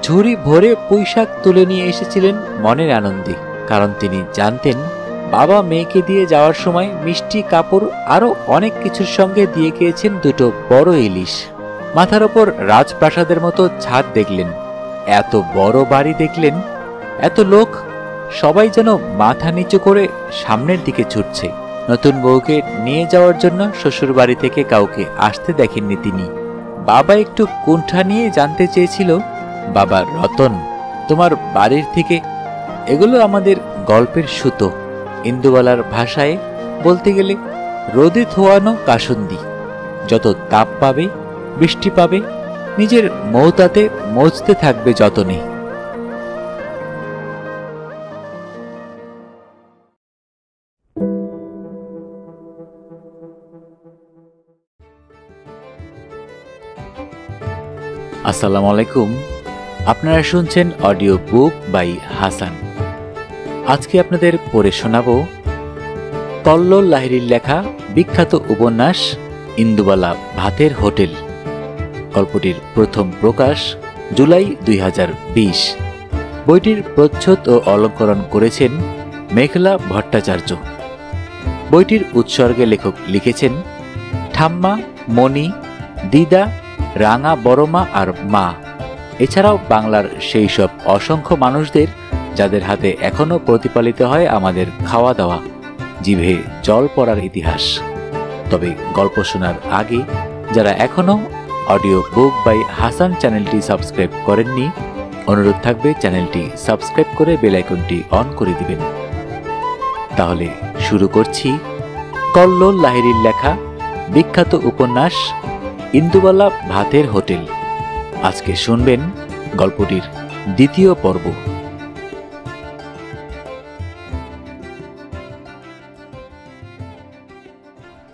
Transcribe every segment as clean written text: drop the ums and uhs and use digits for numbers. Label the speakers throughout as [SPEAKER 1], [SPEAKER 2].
[SPEAKER 1] ঝুড়ি ভরে পুঁইশাক তুলে নিয়ে এসেছিলেন মনের আনন্দে, কারণ তিনি জানতেন বাবা মেয়েকে দিয়ে যাওয়ার সময় মিষ্টি, কাপড় আরো অনেক কিছুর সঙ্গে দিয়ে গিয়েছেন দুটো বড় ইলিশ। মাথার ওপর রাজপ্রাসাদের মতো ছাদ দেখলেন, এত বড় বাড়ি দেখলেন, এত লোক, সবাই যেন মাথা নিচু করে সামনের দিকে ছুটছে। নতুন বউকে নিয়ে যাওয়ার জন্য শ্বশুর বাড়ি থেকে কাউকে আসতে দেখেননি তিনি। বাবা একটু কুণ্ঠা নিয়ে জানতে চেয়েছিল, বাবা রতন, তোমার বাড়ির থেকে এগুলো আমাদের গল্পের সুতো, ইন্দুবালার ভাষায় বলতে গেলে রোদে ধোয়ানো কাসুন্দি। যত তাপ পাবে, বৃষ্টি পাবে, নিজের মৌতাতে মজতে থাকবে যতনে। আসসালামু আলাইকুম, আপনারা শুনছেন অডিও বুক বাই হাসান। আজকে আপনাদের পড়ে শোনাব কল্লোল লাহিড়ীর লেখা বিখ্যাত উপন্যাস ইন্দুবালা ভাতের হোটেল। গল্পটির প্রথম প্রকাশ জুলাই 2020। বইটির প্রচ্ছদ ও অলঙ্করণ করেছেন মেঘলা ভট্টাচার্য। বইটির উৎসর্গে লেখক লিখেছেন ঠাম্মা, মণি, দিদা, রাঙা বড়মা আর মা, এছাড়াও বাংলার সেই সব অসংখ্য মানুষদের যাদের হাতে এখনো প্রতিপালিত হয় আমাদের খাওয়া দাওয়া, জিভে জল পড়ার ইতিহাস। তবে গল্প শোনার আগে যারা এখনো অডিও বুক বাই হাসান চ্যানেলটি সাবস্ক্রাইব করেননি, অনুরোধ থাকবে চ্যানেলটি সাবস্ক্রাইব করে বেল আইকনটি অন করে দিবেন। তাহলে শুরু করছি কল্লোল লাহিড়ীর লেখা বিখ্যাত উপন্যাস ইন্দুবালা ভাতের হোটেল। আজকে শুনবেন গল্পটির দ্বিতীয় পর্ব।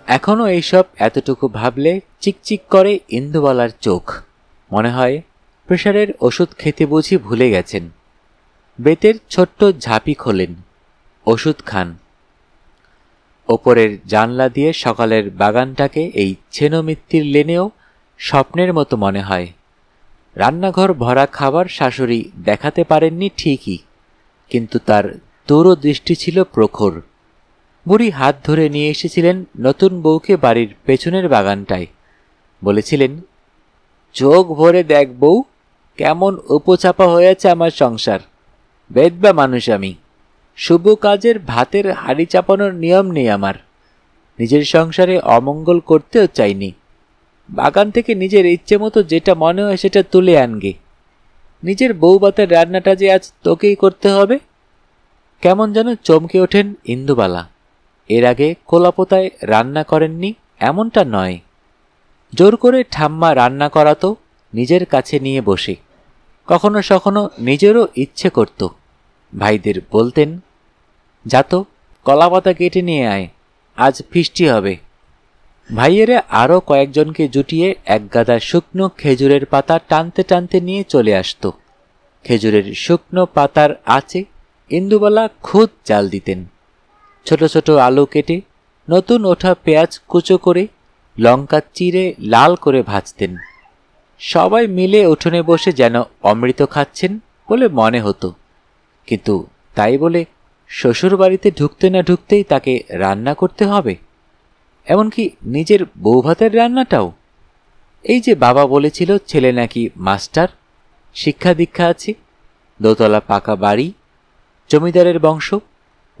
[SPEAKER 1] এখনো এইসব এতটুকু ভাবলে চিকচিক করে ইন্দুবালার চোখ। মনে হয় প্রেশারের ওষুধ খেতে বুঝি ভুলে গেছেন। বেতের ছোট্ট ঝাঁপি খোলেন, ওষুধ খান। ওপরের জানলা দিয়ে সকালের বাগানটাকে এই ছেনমিত্তির লেনেও স্বপ্নের মতো মনে হয়। রান্নাঘর ভরা খাবার শাশুড়ি দেখাতে পারেননি ঠিকই, কিন্তু তার দূরদৃষ্টি ছিল প্রখর। বুড়ি হাত ধরে নিয়ে এসেছিলেন নতুন বউকে বাড়ির পেছনের বাগানটায়। বলেছিলেন, চোখ ভরে দেখ বউ, কেমন উপচাপা হয়েছে আমার সংসার। বেদবা মানুষ আমি, শুভ কাজের ভাতের হাঁড়ি চাপানোর নিয়ম নেই আমার। নিজের সংসারে অমঙ্গল করতেও চাইনি। বাগান থেকে নিজের ইচ্ছে মতো যেটা মনে হয় সেটা তুলে আনগে। নিজের বউ ভাতের রান্নাটা যে আজ তোকেই করতে হবে। কেমন যেন চমকে ওঠেন ইন্দুবালা। এর আগে কোলাপোতায় রান্না করেননি এমনটা নয়। জোর করে ঠাম্মা রান্না করাতো নিজের কাছে নিয়ে বসে। কখনো সখনো নিজেরও ইচ্ছে করত। ভাইদের বলতেন, যাতো কলাপাতা কেটে নিয়ে আয়, আজ ফিস্টি হবে। ভাইয়েরা আরও কয়েকজনকে জুটিয়ে এক গাদা শুকনো খেজুরের পাতা টানতে টানতে নিয়ে চলে আসত। খেজুরের শুকনো পাতার আঁচে ইন্দুবালা খুদ জাল দিতেন। ছোট ছোট আলু কেটে, নতুন ওঠা পেঁয়াজ কুচো করে, লঙ্কা চিরে লাল করে ভাজতেন। সবাই মিলে উঠোনে বসে যেন অমৃত খাচ্ছেন বলে মনে হতো। কিন্তু তাই বলে শ্বশুর বাড়িতে ঢুকতে না ঢুকতেই তাকে রান্না করতে হবে, এমনকি নিজের বউ ভাতের রান্নাটাও। এই যে বাবা বলেছিল ছেলে নাকি মাস্টার, শিক্ষা দীক্ষা আছে, দোতলা পাকা বাড়ি, জমিদারের বংশ,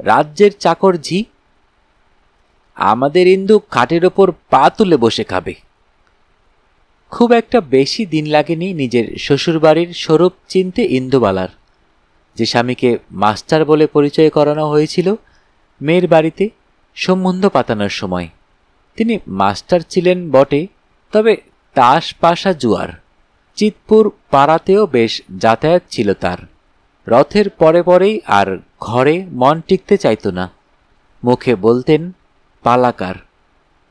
[SPEAKER 1] রাজ্যের চাকর ঝি, আমাদের ইন্দু খাটের ওপর পা তুলে বসে খাবে। খুব একটা বেশি দিন লাগেনি নিজের শ্বশুরবাড়ির স্বরূপ চিনতে ইন্দুবালার। যে স্বামীকে মাস্টার বলে পরিচয় করানো হয়েছিল মেয়ের বাড়িতে সম্বন্ধ পাতানোর সময়, তিনি মাস্টার ছিলেন বটে, তবে তাস পাশা জুয়ার। চিতপুর পাড়াতেও বেশ যাতায়াত ছিল তার। রথের পরে পরেই আর ঘরে মন টিকতে চাইত না। মুখে বলতেন পালাকার,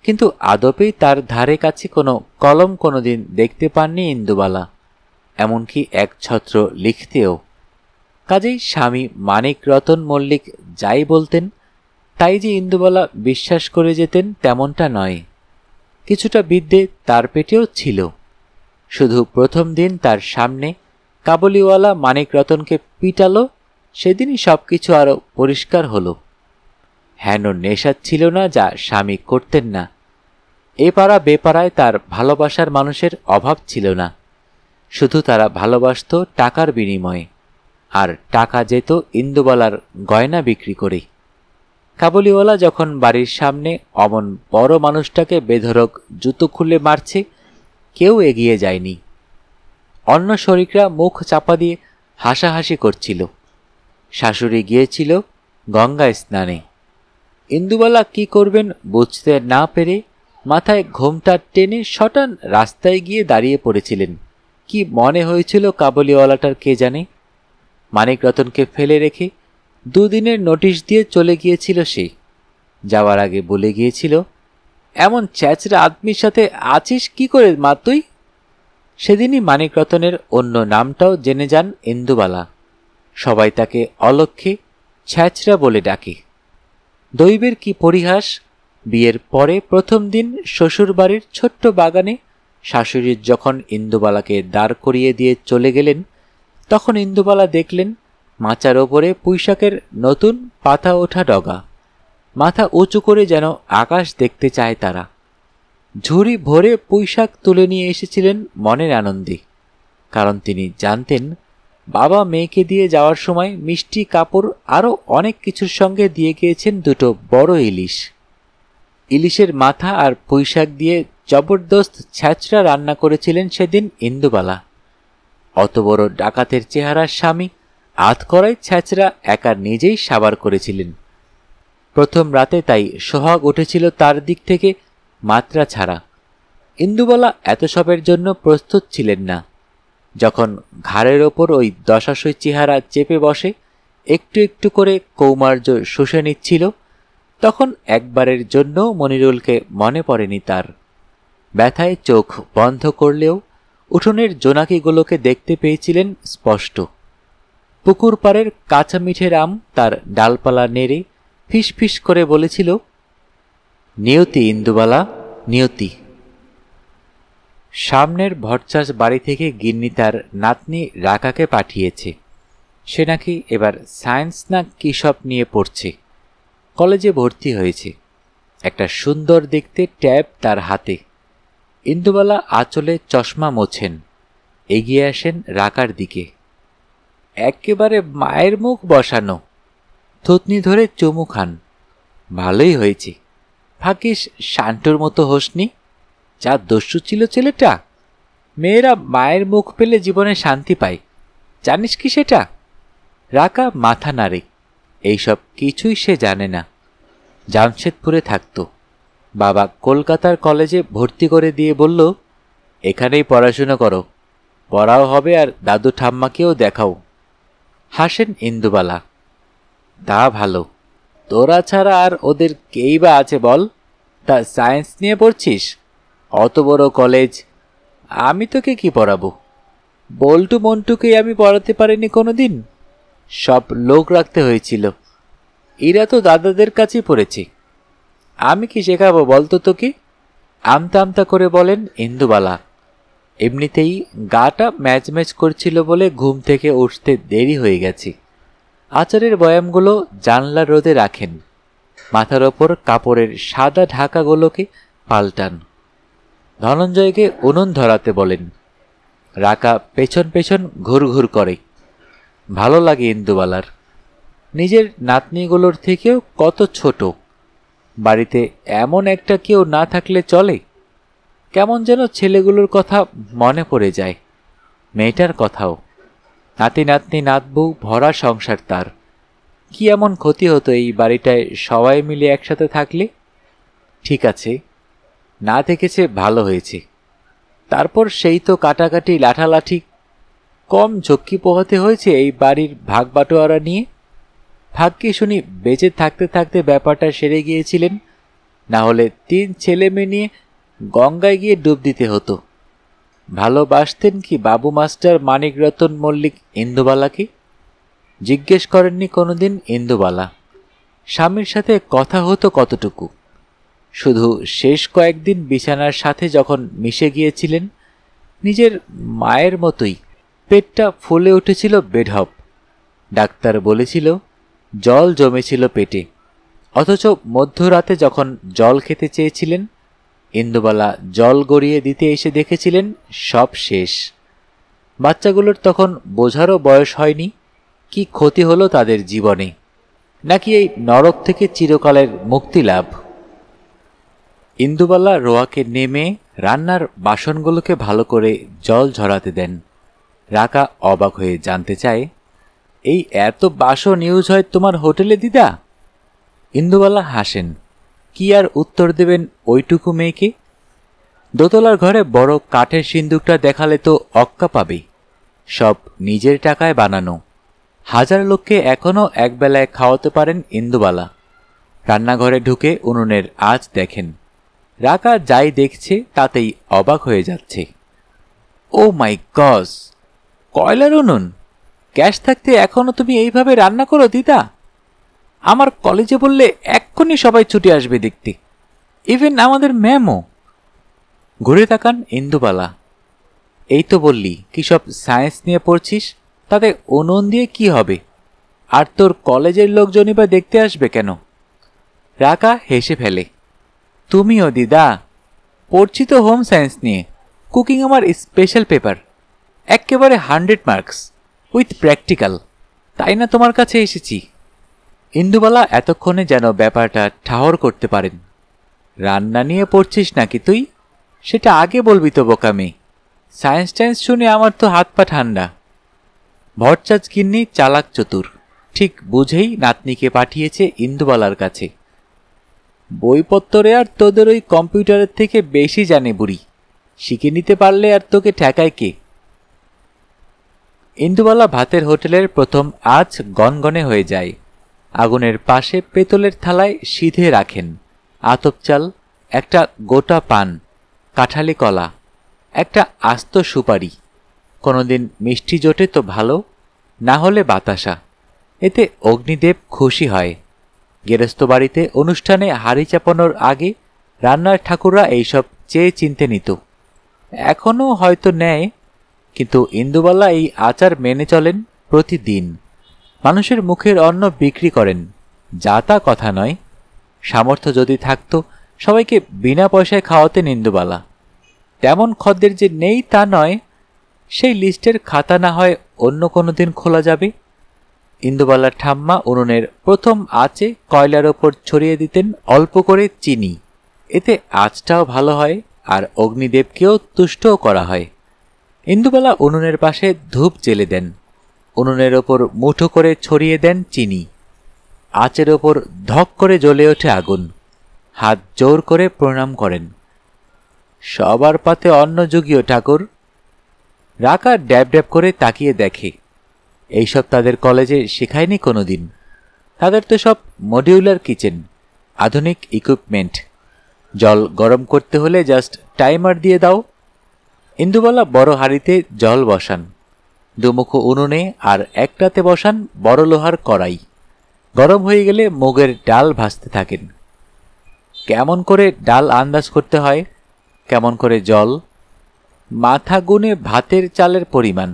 [SPEAKER 1] কিন্তু আদপেই তার ধারে কাছে কোনো কলম কোনোদিন দেখতে পাননি ইন্দুবালা, এমনকি এক ছত্র লিখতেও। কাজেই স্বামী মানিক রতন মল্লিক যাই বলতেন তাই যে ইন্দুবালা বিশ্বাস করে যেতেন তেমনটা নয়। কিছুটা বিদ্যে তার পেটেও ছিল। শুধু প্রথম দিন তার সামনে কাবুলিওয়ালা মানিক রতনকে পিটালো, সেদিনই সবকিছু আরো পরিষ্কার হলো। হেন নেশা ছিল না যা স্বামী করতেন না। এ পাড়া বেপাড়ায় তার ভালোবাসার মানুষের অভাব ছিল না। শুধু তারা ভালোবাসত টাকার বিনিময়ে, আর টাকা যেত ইন্দুবালার গয়না বিক্রি করে। কাবুলিওয়ালা যখন বাড়ির সামনে অমন বড় মানুষটাকে বেধড়ক জুতো খুলে মারছে, কেউ এগিয়ে যায়নি। অন্য শরিকরা মুখ চাপা দিয়ে হাসাহাসি করছিল। শাশুড়ি গিয়েছিল গঙ্গা স্নানে। ইন্দুবালা কি করবেন বুঝতে না পেরে মাথায় ঘোমটা টেনে শটান রাস্তায় গিয়ে দাঁড়িয়ে পড়েছিলেন। কি মনে হয়েছিল কাবুলিওয়ালাটার কে জানে। মানিক রতনকে ফেলে রেখে 2 দিনের নোটিশ দিয়ে চলে গিয়েছিল সে। যাওয়ার আগে বলে গিয়েছিল, এমন চ্যাচরা আদমির সাথে আছিস কি করে মা তুই? সেদিনই মানিক রতনের অন্য নামটাও জেনে যান ইন্দুবালা। সবাই তাকে অলক্ষ্যে ছ্যাচরা বলে ডাকে। দৈবের কি পরিহাস, বিয়ের পরে প্রথম দিন শ্বশুরবাড়ির ছোট্ট বাগানে শাশুড়ি যখন ইন্দুবালাকে দাঁড় করিয়ে দিয়ে চলে গেলেন, তখন ইন্দুবালা দেখলেন মাচার ওপরে পুঁইশাকের নতুন পাতা ওঠা ডগা। মাথা উঁচু করে যেন আকাশ দেখতে চায় তারা। ঝুড়ি ভরে পুঁইশাক তুলে নিয়ে এসেছিলেন মনের আনন্দে, কারণ তিনি জানতেন বাবা মেয়েকে দিয়ে যাওয়ার সময় মিষ্টি কাপড় আরও অনেক কিছুর সঙ্গে দিয়ে গিয়েছেন 2টো বড় ইলিশ। ইলিশের মাথা আর পুঁইশাক দিয়ে জবরদস্ত ছ্যাঁচড়া রান্না করেছিলেন সেদিন ইন্দুবালা। অত বড় ডাকাতের চেহারার স্বামী আধকড়াই ছ্যাঁচড়া একা নিজেই সাবার করেছিলেন। প্রথম রাতে তাই সোহাগ উঠেছিল তার দিক থেকে মাত্রা ছাড়া। ইন্দুবালা এত সবের জন্য প্রস্তুত ছিলেন না। যখন ঘাড়ের ওপর ওই দশাশয় চেহারা চেপে বসে একটু একটু করে কৌমার্য শুষে নিচ্ছিল, তখন একবারের জন্য মনিরুলকে মনে পড়েনি তার। ব্যথায় চোখ বন্ধ করলেও উঠোনের জোনাকিগুলোকে দেখতে পেয়েছিলেন স্পষ্ট। পুকুর পাড়ের কাঁচা মিঠের আম তার ডালপালা নেড়ে ফিস ফিস করে বলেছিল, নিয়তি ইন্দুবালা, নিয়তি। সামনের ভরচাষ বাড়ি থেকে গিন্নি তার নাতনি রাকাকে পাঠিয়েছে। সে নাকি এবার সায়েন্স না কী সব নিয়ে পড়ছে। কলেজে ভর্তি হয়েছে। একটা সুন্দর দেখতে ট্যাব তার হাতে। ইন্দুবালা আঁচলে চশমা মোছেন, এগিয়ে আসেন রাকার দিকে। একেবারে মায়ের মুখ বসানো। থুতনি ধরে চুমু খান। ভালোই হয়েছে। ভাগ্যিস শান্টুর মতো হোসনি। যা দস্যু ছিল ছেলেটা। মেয়েরা মায়ের মুখ পেলে জীবনে শান্তি পায়, জানিস কি সেটা? রাকা মাথা নাড়ে। এইসব কিছুই সে জানে না। জামশেদপুরে থাকত। বাবা কলকাতার কলেজে ভর্তি করে দিয়ে বলল, এখানেই পড়াশুনো করো, পড়াও হবে আর দাদু ঠাম্মাকেও দেখাও। হাসেন ইন্দুবালা। তা ভালো, তোরা ছাড়া আর ওদের কেই বা আছে বল? তা সায়েন্স নিয়ে পড়ছিস? অত বড় কলেজ, আমি তোকে কি পড়াবো? বল্টু মন্টুকে আমি পড়াতে পারিনি কোনোদিন। সব লোক রাখতে হয়েছিল। এরা তো দাদাদের কাছেই পড়েছে। আমি কি শেখাবো বলতো তোকে? আমতা আমতা করে বলেন ইন্দুবালা। এমনিতেই গাটা ম্যাচ ম্যাচ করছিল বলে ঘুম থেকে উঠতে দেরি হয়ে গেছে। আচারের বয়ামগুলো জানলার রোদে রাখেন। মাথার ওপর কাপড়ের সাদা ঢাকাগুলোকে পাল্টান। ধনঞ্জয়কে উনুন ধরাতে বলেন। রাকা পেছন পেছন ঘুরঘুর করে। ভালো লাগে ইন্দুবালার। নিজের নাতনিগুলোর থেকেও কত ছোট। বাড়িতে এমন একটা কেউ না থাকলে চলে। কেমন যেন ছেলেগুলোর কথা মনে পড়ে যায়, মেয়েটার কথাও। নাতি নাতনি নাতবউ ভরা সংসার তার। কি এমন ক্ষতি হতো এই বাড়িটায় সবাই মিলে একসাথে থাকলে? ঠিক আছে, না থেকেছে ভালো হয়েছে। তারপর সেই তো কাটাকাটি লাঠালাঠি। কম ঝক্কি পোহাতে হয়েছে এই বাড়ির ভাগ বাটোয়ারা নিয়ে। ভাগ্যে শুনি বেঁচে থাকতে থাকতে ব্যাপারটা সেরে গিয়েছিলেন, না হলে 3 ছেলে মেয়ে নিয়ে গঙ্গায় গিয়ে ডুব দিতে হতো। ভালোবাসতেন কি বাবু মাস্টার মানিক রতন মল্লিক ইন্দুবালাকে? জিজ্ঞেস করেননি কোনোদিন ইন্দুবালা। স্বামীর সাথে কথা হতো কতটুকু? শুধু শেষ কয়েকদিন বিছানার সাথে যখন মিশে গিয়েছিলেন, নিজের মায়ের মতোই পেটটা ফুলে উঠেছিল বেঢপ। ডাক্তার বলেছিল জল জমেছিল পেটে, অথচ মধ্যরাতে যখন জল খেতে চেয়েছিলেন, ইন্দুবালা জল গড়িয়ে দিতে এসে দেখেছিলেন সব শেষ। বাচ্চাগুলোর তখন বোঝারও বয়স হয়নি কি ক্ষতি হলো তাদের জীবনে, নাকি এই নরক থেকে চিরকালের মুক্তি লাভ। ইন্দুবালা রোয়াকে নেমে রান্নার বাসনগুলোকে ভালো করে জল ঝরাতে দেন। রাকা অবাক হয়ে জানতে চায়, এই এত বাসন ইউজ হয় তোমার হোটেলে দিদা? ইন্দুবালা হাসেন। কি আর উত্তর দেবেন ওইটুকু মেয়েকে? দোতলার ঘরে বড় কাঠের সিন্দুকটা দেখালে তো অক্কা পাবে। সব নিজের টাকায় বানানো। হাজার লোককে এখনো একবেলায় খাওয়াতে পারেন ইন্দুবালা। রান্নাঘরে ঢুকে উনুনের আঁচ দেখেন। রাকা যাই দেখছে তাতেই অবাক হয়ে যাচ্ছে। ও মাই গস, কয়লার উনুন! গ্যাস থাকতে এখনো তুমি এইভাবে রান্না করো দিদা? আমার কলেজে বললে এক্ষুনি সবাই ছুটে আসবে দেখতে, ইভেন আমাদের ম্যামও। ঘুরে তাকান ইন্দুবালা। এই তো বললি কি সব সায়েন্স নিয়ে পড়ছিস, তাতে উনুন দিয়ে কি হবে? আর তোর কলেজের লোকজনই বা দেখতে আসবে কেন? রাকা হেসে ফেলে। তুমিও দিদা? পড়ছি তো হোম সায়েন্স নিয়ে, কুকিং আমার স্পেশাল পেপার, একেবারে 100 মার্কস উইথ প্র্যাকটিক্যাল, তাই না তোমার কাছে এসেছি। ইন্দুবালা এতক্ষণে যেন ব্যাপারটা ঠাহর করতে পারেন। রান্না নিয়ে পড়ছিস নাকি তুই? সেটা আগে বলবি তো বোকামি। সায়েন্স টায়েন্স শুনে আমার তো হাত পা ঠান্ডা। ভট্টাচ গিন্নি চালাক চতুর, ঠিক বুঝেই নাতনিকে পাঠিয়েছে ইন্দুবালার কাছে। বইপত্তরে আর তোদের ওই কম্পিউটারের থেকে বেশি জানে বুড়ি, শিখে নিতে পারলে আর তোকে ঠেকায় কে? ইন্দুবালা ভাতের হোটেলের প্রথম আঁচ গনগনে হয়ে যায়। আগুনের পাশে পেতলের থালায় সিধে রাখেন আতপ চাল, একটা গোটা পান, কাঁঠালি কলা, একটা আস্ত সুপারি। কোনোদিন মিষ্টি জোটে তো ভালো, না হলে বাতাসা। এতে অগ্নিদেব খুশি হয়। গেরস্ত বাড়িতে অনুষ্ঠানে হাড়ি চাপানোর আগে রান্নার ঠাকুররা এইসব চেয়ে চিনতে নিত। এখনও হয়তো নেয়, কিন্তু ইন্দুবালা এই আচার মেনে চলেন প্রতিদিন। মানুষের মুখের অন্ন বিক্রি করেন, যা তা কথা নয়। সামর্থ্য যদি থাকতো সবাইকে বিনা পয়সায় খাওয়াতেন ইন্দুবালা। তেমন খদ্দের যে নেই তা নয়, সেই লিস্টের খাতা না হয় অন্য কোনো দিন খোলা যাবে। ইন্দুবালার ঠাম্মা উনুনের প্রথম আঁচে কয়লার ওপর ছড়িয়ে দিতেন অল্প করে চিনি। এতে আঁচটাও ভালো হয় আর অগ্নিদেবকেও তুষ্টও করা হয়। ইন্দুবালা উনুনের পাশে ধূপ জ্বেলে দেন, উনুনের ওপর মুঠো করে ছড়িয়ে দেন চিনি। আঁচের ওপর ধক করে জ্বলে ওঠে আগুন। হাত জোর করে প্রণাম করেন। সবার পাতে অন্ন যুগীয় ঠাকুর। রাকা ড্যাব ড্যাব করে তাকিয়ে দেখে। এইসব তাদের কলেজে শেখায়নি কোনোদিন। তাদের তো সব মডিউলার কিচেন, আধুনিক ইকুইপমেন্ট। জল গরম করতে হলে জাস্ট টাইমার দিয়ে দাও। ইন্দুবালা বড় হাঁড়িতে জল বসান, দুমুখো উনুনে আর একটাতে বসান বড় লোহার কড়াই। গরম হয়ে গেলে মুগের ডাল ভাজতে থাকেন। কেমন করে ডাল আন্দাজ করতে হয়, কেমন করে জল, মাথা গুনে ভাতের চালের পরিমাণ।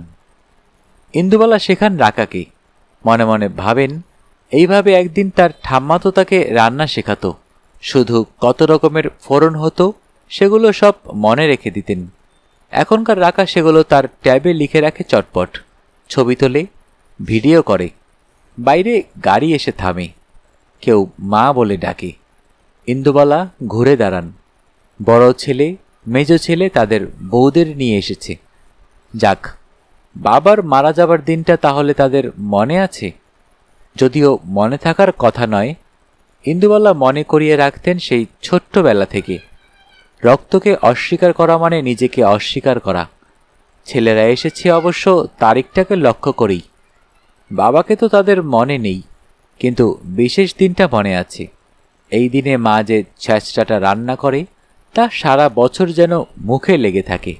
[SPEAKER 1] ইন্দুবালা শেখান রাকাকে। মনে মনে ভাবেন, এইভাবে একদিন তার ঠাম্মা তো তাকে রান্না শেখাতো। শুধু কত রকমের ফোড়ন হতো সেগুলো সব মনে রেখে দিতেন। এখনকার রাকা সেগুলো তার ট্যাবে লিখে রাখে চটপট, ছবি তোলে, ভিডিও করে। বাইরে গাড়ি এসে থামে, কেউ মা বলে ডাকে। ইন্দুবালা ঘুরে দাঁড়ান। বড় ছেলে, মেজ ছেলে তাদের বউদের নিয়ে এসেছে। যাক, বাবার মারা যাবার দিনটা তাহলে তাদের মনে আছে। যদিও মনে থাকার কথা নয়, ইন্দুবালা মনে করিয়ে রাখতেন সেই ছোট্টবেলা থেকে। রক্তকে অস্বীকার করা মানে নিজেকে অস্বীকার করা। ছেলেরা এসেছে অবশ্য তারিখটাকে লক্ষ্য করেই। বাবাকে তো তাদের মনে নেই, কিন্তু বিশেষ দিনটা মনে আছে। এই দিনে মা যে ছ্যাঁচড়াটা রান্না করে তা সারা বছর যেন মুখে লেগে থাকে।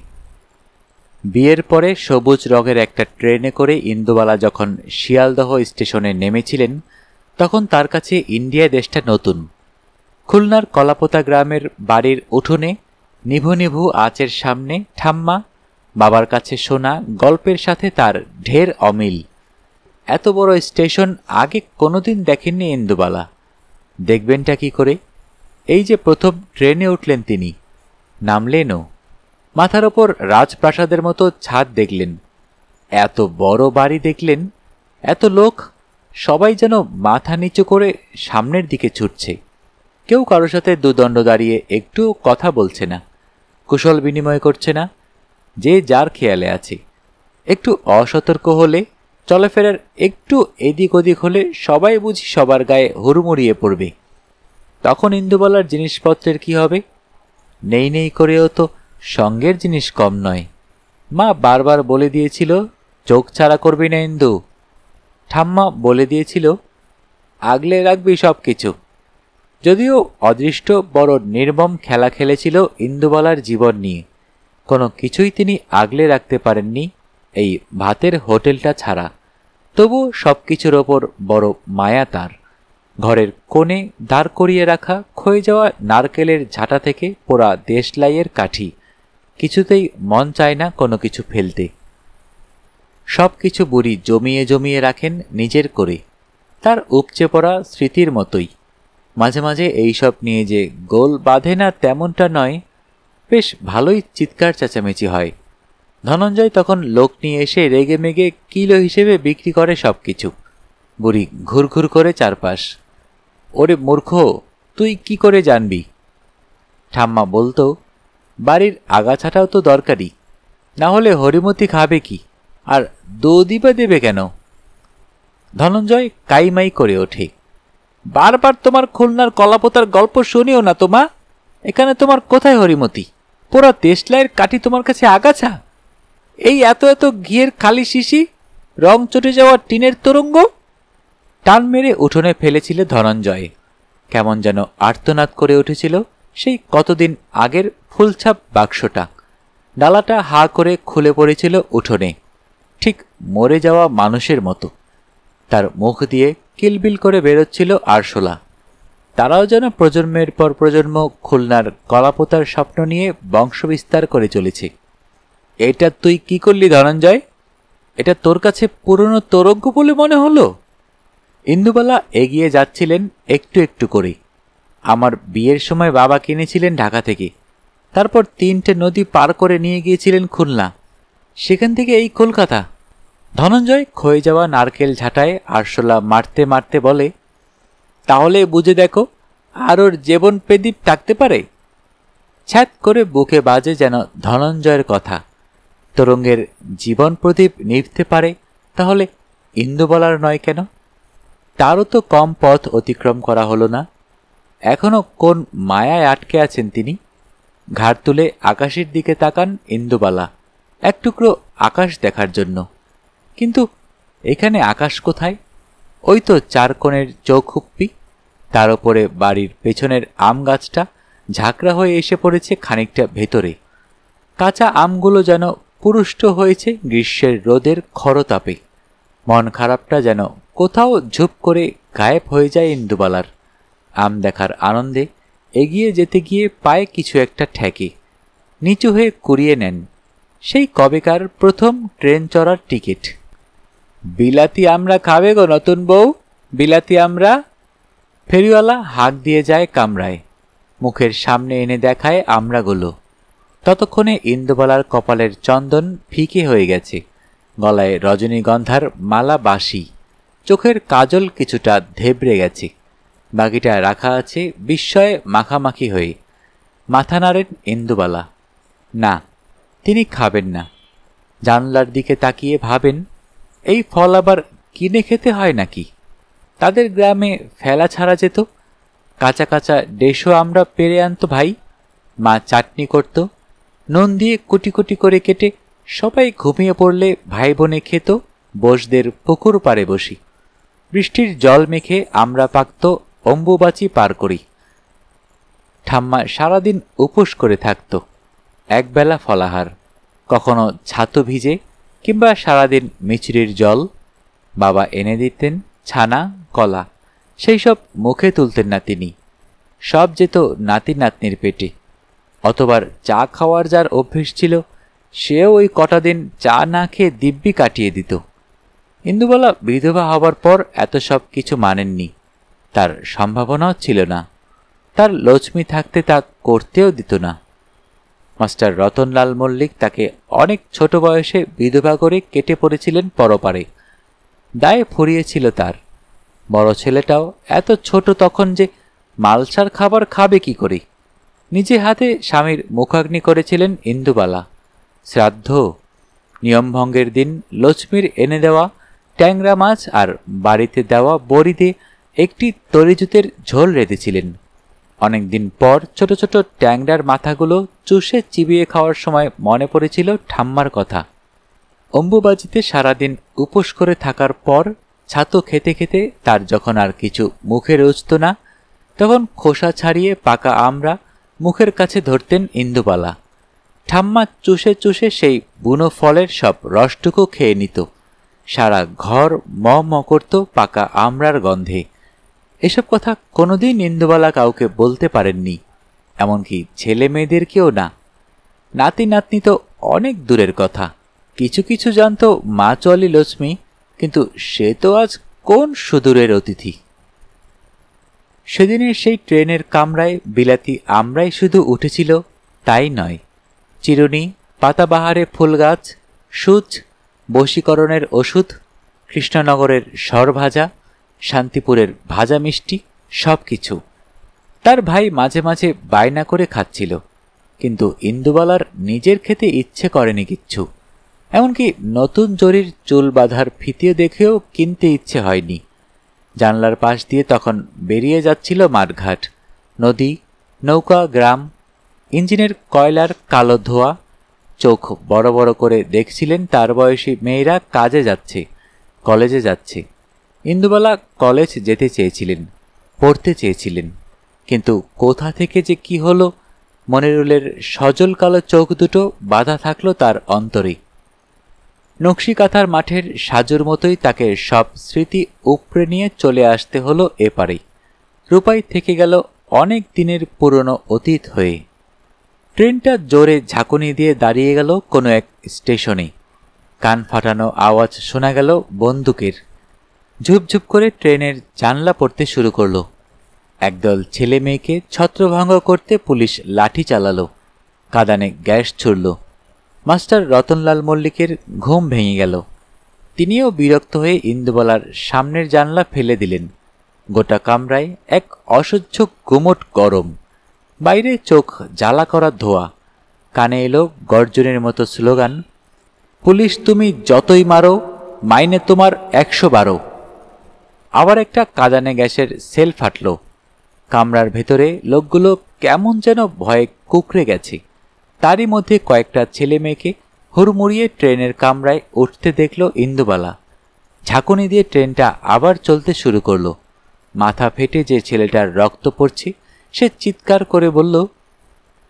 [SPEAKER 1] বিয়ের পরে সবুজ রঙের একটা ট্রেনে করে ইন্দুবালা যখন শিয়ালদহ স্টেশনে নেমেছিলেন, তখন তার কাছে ইন্ডিয়া দেশটা নতুন। খুলনার কলাপোতা গ্রামের বাড়ির উঠোনে নিভু নিভু আঁচের সামনে ঠাম্মা বাবার কাছে শোনা গল্পের সাথে তার ঢের অমিল। এত বড় স্টেশন আগে কোনোদিন দেখেননি ইন্দুবালা। দেখবেনটা কি করে? এই যে প্রথম ট্রেনে উঠলেন তিনি, নামলেনও, মাথার ওপর রাজপ্রাসাদের মতো ছাদ দেখলেন, এত বড় বাড়ি দেখলেন, এত লোক, সবাই যেন মাথা নিচু করে সামনের দিকে ছুটছে। কেউ কারো সাথে দুদণ্ড দাঁড়িয়ে একটু কথা বলছে না, কুশল বিনিময় করছে না, যে যার খেয়ালে আছে। একটু অসতর্ক হলে, চলাফেরার একটু এদিক ওদিক হলে সবাই বুঝি সবার গায়ে হুড়মুড়িয়ে পড়বে। তখন ইন্দুবালার জিনিসপত্রের কি হবে? নেই নেই করেও তো সঙ্গের জিনিস কম নয়। মা বারবার বলে দিয়েছিল, চোখ ছাড়া করবি না ইন্দু। ঠাম্মা বলে দিয়েছিল, আগলে রাখবি সব কিছু। যদিও অদৃষ্ট বড় নির্মম খেলা খেলেছিল ইন্দুবালার জীবন নিয়ে, কোনো কিছুই তিনি আগলে রাখতে পারেননি এই ভাতের হোটেলটা ছাড়া। তবু সব কিছুর ওপর বড় মায়া তার। ঘরের কোণে দাঁড় করিয়ে রাখা ক্ষয়ে যাওয়া নারকেলের ঝাঁটা থেকে পোড়া দেশলাইয়ের কাঠি, কিছুতেই মন চায় না কোনো কিছু ফেলতে। সব কিছু বুড়ি জমিয়ে জমিয়ে রাখেন নিজের করে, তার উপচে পড়া স্মৃতির মতোই। মাঝে মাঝে এইসব নিয়ে যে গোল বাঁধে না তেমনটা নয়, বেশ ভালোই চিৎকার চেঁচামেচি হয়। ধনঞ্জয় তখন লোক নিয়ে এসে রেগে মেগে কিলো হিসেবে বিক্রি করে সব কিছু। বুড়ি ঘুরঘুর করে চারপাশ। ওরে মূর্খ, তুই কি করে জানবি? ঠাম্মা বলতো, বাড়ির আগাছাটাও তো দরকারি, না হলে হরিমতি খাবে কি, আর দৌদিবা দেবে কেন? ধনঞ্জয় কাইমাই করে ওঠে, বারবার তোমার খুলনার কলাপোতার গল্প শুনিও না তোমা। এখানে তোমার কোথায় হরিমতি? পোড়া দেশলাইয়ের কাঠি তোমার কাছে আগাছা? এই এত এত ঘিয়ের খালি শিশি, রং চটে যাওয়া টিনের তরঙ্গ। টান মেরে উঠোনে ফেলেছিল ধনঞ্জয়। কেমন যেন আর্তনাদ করে উঠেছিল সেই কতদিন আগের ফুলছাপ বাক্সটা। ডালাটা হা করে খুলে পড়েছিল উঠোনে, ঠিক মরে যাওয়া মানুষের মতো। তার মুখ দিয়ে কিলবিল করে বেরোচ্ছিল আরশোলা। তারাও যেন প্রজন্মের পর প্রজন্ম খুলনার কলাপোতার স্বপ্ন নিয়ে বংশবিস্তার করে চলেছে। এটা তুই কি করলি ধনঞ্জয়? এটা তোর কাছে পুরনো তরঙ্গ বলে মনে হলো? ইন্দুবালা এগিয়ে যাচ্ছিলেন একটু একটু করে। আমার বিয়ের সময় বাবা কিনেছিলেন ঢাকা থেকে, তারপর 3টে নদী পার করে নিয়ে গিয়েছিলেন খুলনা, সেখান থেকে এই কলকাতা। ধনঞ্জয় ক্ষয়ে যাওয়া নারকেল ঝাঁটায় আরশোলা মারতে মারতে বলে, তাহলে বুঝে দেখো, আর ওর জীবন প্রদীপ থাকতে পারে? ছ্যাত করে বুকে বাজে যেন ধনঞ্জয়ের কথা। তরঙ্গের জীবন প্রদীপ নিভতে পারে, তাহলে ইন্দুবালার নয় কেন? তারও তো কম পথ অতিক্রম করা হলো না। এখনো কোন মায়ায় আটকে আছেন তিনি? ঘাড় তুলে আকাশের দিকে তাকান ইন্দুবালা, এক টুকরো আকাশ দেখার জন্য। কিন্তু এখানে আকাশ কোথায়? ওই তো 4 কোণের চৌখুপ্পি, তার ওপরে বাড়ির পেছনের আম গাছটা ঝাঁকড়া হয়ে এসে পড়েছে খানিকটা ভেতরে। কাঁচা আমগুলো যেন পুরুষ্ট হয়েছে গ্রীষ্মের রোদের খরতাপে। মন খারাপটা যেন কোথাও ঝুপ করে গায়েব হয়ে যায় ইন্দুবালার। আম দেখার আনন্দে এগিয়ে যেতে গিয়ে পায়ে কিছু একটা ঠেকে, নিচু হয়ে কুড়িয়ে নেন। সেই কবেকার প্রথম ট্রেন চড়ার টিকিট। বিলাতি আমরা খাবে গো নতুন বউ, বিলাতি আমরা। ফেরিওয়ালা হাঁক দিয়ে যায় কামরায়, মুখের সামনে এনে দেখায় আমরাগুলো। ততক্ষণে ইন্দুবালার কপালের চন্দন ফিকে হয়ে গেছে, গলায় রজনীগন্ধার মালা বাসি, চোখের কাজল কিছুটা ধেবড়ে গেছে, বাকিটা রাখা আছে বিস্ময়ে মাখামাখি হয়ে। মাথা নাড়েন ইন্দুবালা। না, তিনি খাবেন না। জানলার দিকে তাকিয়ে ভাবেন, এই ফল আবার কিনে খেতে হয় নাকি? তাদের গ্রামে ফেলা ছাড়া যেত। কাঁচা কাঁচা দেশও আমরা পেরে আনতো ভাই, মা চাটনি করত, নুন দিয়ে কুটি কুটি করে কেটে সবাই ঘুমিয়ে পড়লে ভাই বোনে খেত বোসদের পুকুর পাড়ে বসি। বৃষ্টির জল মেখে আমরা পাকত অম্বুবাচি পার করি। ঠাম্মা সারাদিন উপোস করে থাকত, একবেলা ফলাহার, কখনো ছাতু ভিজে কিংবা সারাদিন মিছরির জল। বাবা এনে দিতেন ছানা, কলা, সেই সব মুখে তুলতেন না তিনি। সব যেত নাতি নাতনির পেটে। অতবার চা খাওয়ার যার অভ্যেস ছিল, সেও ওই কটা দিন চা না খেয়ে দিব্যি কাটিয়ে দিত। ইন্দুবালা বিধবা হবার পর এত সব কিছু মানেননি, তার সম্ভাবনাও ছিল না। তার লক্ষ্মী থাকতে তা করতেও দিত না। মাস্টার রতনলাল মল্লিক তাকে অনেক ছোট বয়সে বিধবা করে কেটে পড়েছিলেন পরপারে। দায়ে ফুরিয়েছিল তার। বড় ছেলেটাও এত ছোট তখন যে মালসার খাবার খাবে কি করে। নিজে হাতে স্বামীর মুখাগ্নি করেছিলেন ইন্দুবালা। শ্রাদ্ধ নিয়মভঙ্গের দিন লক্ষ্মীর এনে দেওয়া ট্যাংরা মাছ আর বাড়িতে দেওয়া বড়িতে একটি তরিজুতের ঝোল রেঁধেছিলেন। অনেকদিন পর ছোট ছোট ট্যাংরার মাথাগুলো চুষে চিবিয়ে খাওয়ার সময় মনে পড়েছিল ঠাম্মার কথা। অম্বুবাজিতে সারাদিন উপোস করে থাকার পর ছাতু খেতে খেতে তার যখন আর কিছু মুখে রুচত না, তখন খোসা ছাড়িয়ে পাকা আমড়া মুখের কাছে ধরতেন ইন্দুবালা। ঠাম্মা চুষে চুষে সেই বুনো ফলের সব রসটুকু খেয়ে নিত। সারা ঘর ম ম করত পাকা আমড়ার গন্ধে। এসব কথা কোনোদিন ইন্দুবালা কাউকে বলতে পারেননি, এমনকি ছেলে মেয়েদেরকেও না। নাতি নাতনি তো অনেক দূরের কথা। কিছু কিছু জানত মা চলি লক্ষ্মী, কিন্তু সে তো আজ কোন সুদূরের অতিথি। সেদিনের সেই ট্রেনের কামরায় বিলাতি আমরাই শুধু উঠেছিল তাই নয়, চিরুনি, পাতাবাহারে ফুলগাছ, সূচ, বশীকরণের ওষুধ, কৃষ্ণনগরের সরভাজা, শান্তিপুরের ভাজা মিষ্টি, সব কিছু। তার ভাই মাঝে মাঝে বায়না করে খাচ্ছিল, কিন্তু ইন্দুবালার নিজের খেতে ইচ্ছে করেনি কিচ্ছু। এমনকি নতুন জরির চুল বাঁধার ফিতিও দেখেও কিনতে ইচ্ছে হয়নি। জানলার পাশ দিয়ে তখন বেরিয়ে যাচ্ছিল মাঠঘাট, নদী, নৌকা, গ্রাম, ইঞ্জিনের কয়লার কালো ধোয়া। চোখ বড় বড় করে দেখছিলেন তার বয়সী মেয়েরা কাজে যাচ্ছে, কলেজে যাচ্ছে। ইন্দুবালা কলেজ যেতে চেয়েছিলেন, পড়তে চেয়েছিলেন, কিন্তু কোথা থেকে যে কি হলো, মনিরুলের সজল কালো চোখ দুটো বাধা থাকলো তার অন্তরে। নকশিকাঁথার মাঠের সাজুর মতোই তাকে সব স্মৃতি উপড়ে নিয়ে চলে আসতে হলো এপারে। রূপাই থেকে গেল অনেক দিনের পুরনো অতীত হয়ে। ট্রেনটা জোরে ঝাঁকুনি দিয়ে দাঁড়িয়ে গেল কোনো এক স্টেশনে। কান ফাটানো আওয়াজ শোনা গেল বন্দুকের। ঝুপঝুপ করে ট্রেনের জানলা পড়তে শুরু করলো। একদল ছেলে মেয়েকে ছত্রভঙ্গ করতে পুলিশ লাঠি চালালো, কাঁদানে গ্যাস ছুড়ল। মাস্টার রতনলাল মল্লিকের ঘুম ভেঙে গেল। তিনিও বিরক্ত হয়ে ইন্দুবালার সামনের জানলা ফেলে দিলেন। গোটা কামরায় এক অসহ্য গুমট গরম। বাইরে চোখ জ্বালা করা ধোয়া। কানে এলো গর্জনের মতো স্লোগান, পুলিশ তুমি যতই মারো, মাইনে তোমার 112। আবার একটা কাঁদানে গ্যাসের সেল ফাটল। কামরার ভেতরে লোকগুলো কেমন যেন ভয়ে কুঁকড়ে গেছে। তারই মধ্যে কয়েকটা ছেলে মেয়েকে হুড়মুড়িয়ে ট্রেনের কামরায় উঠতে দেখল ইন্দুবালা। ঝাঁকুনি দিয়ে ট্রেনটা আবার চলতে শুরু করলো। মাথা ফেটে যে ছেলেটার রক্ত পড়ছে সে চিৎকার করে বলল,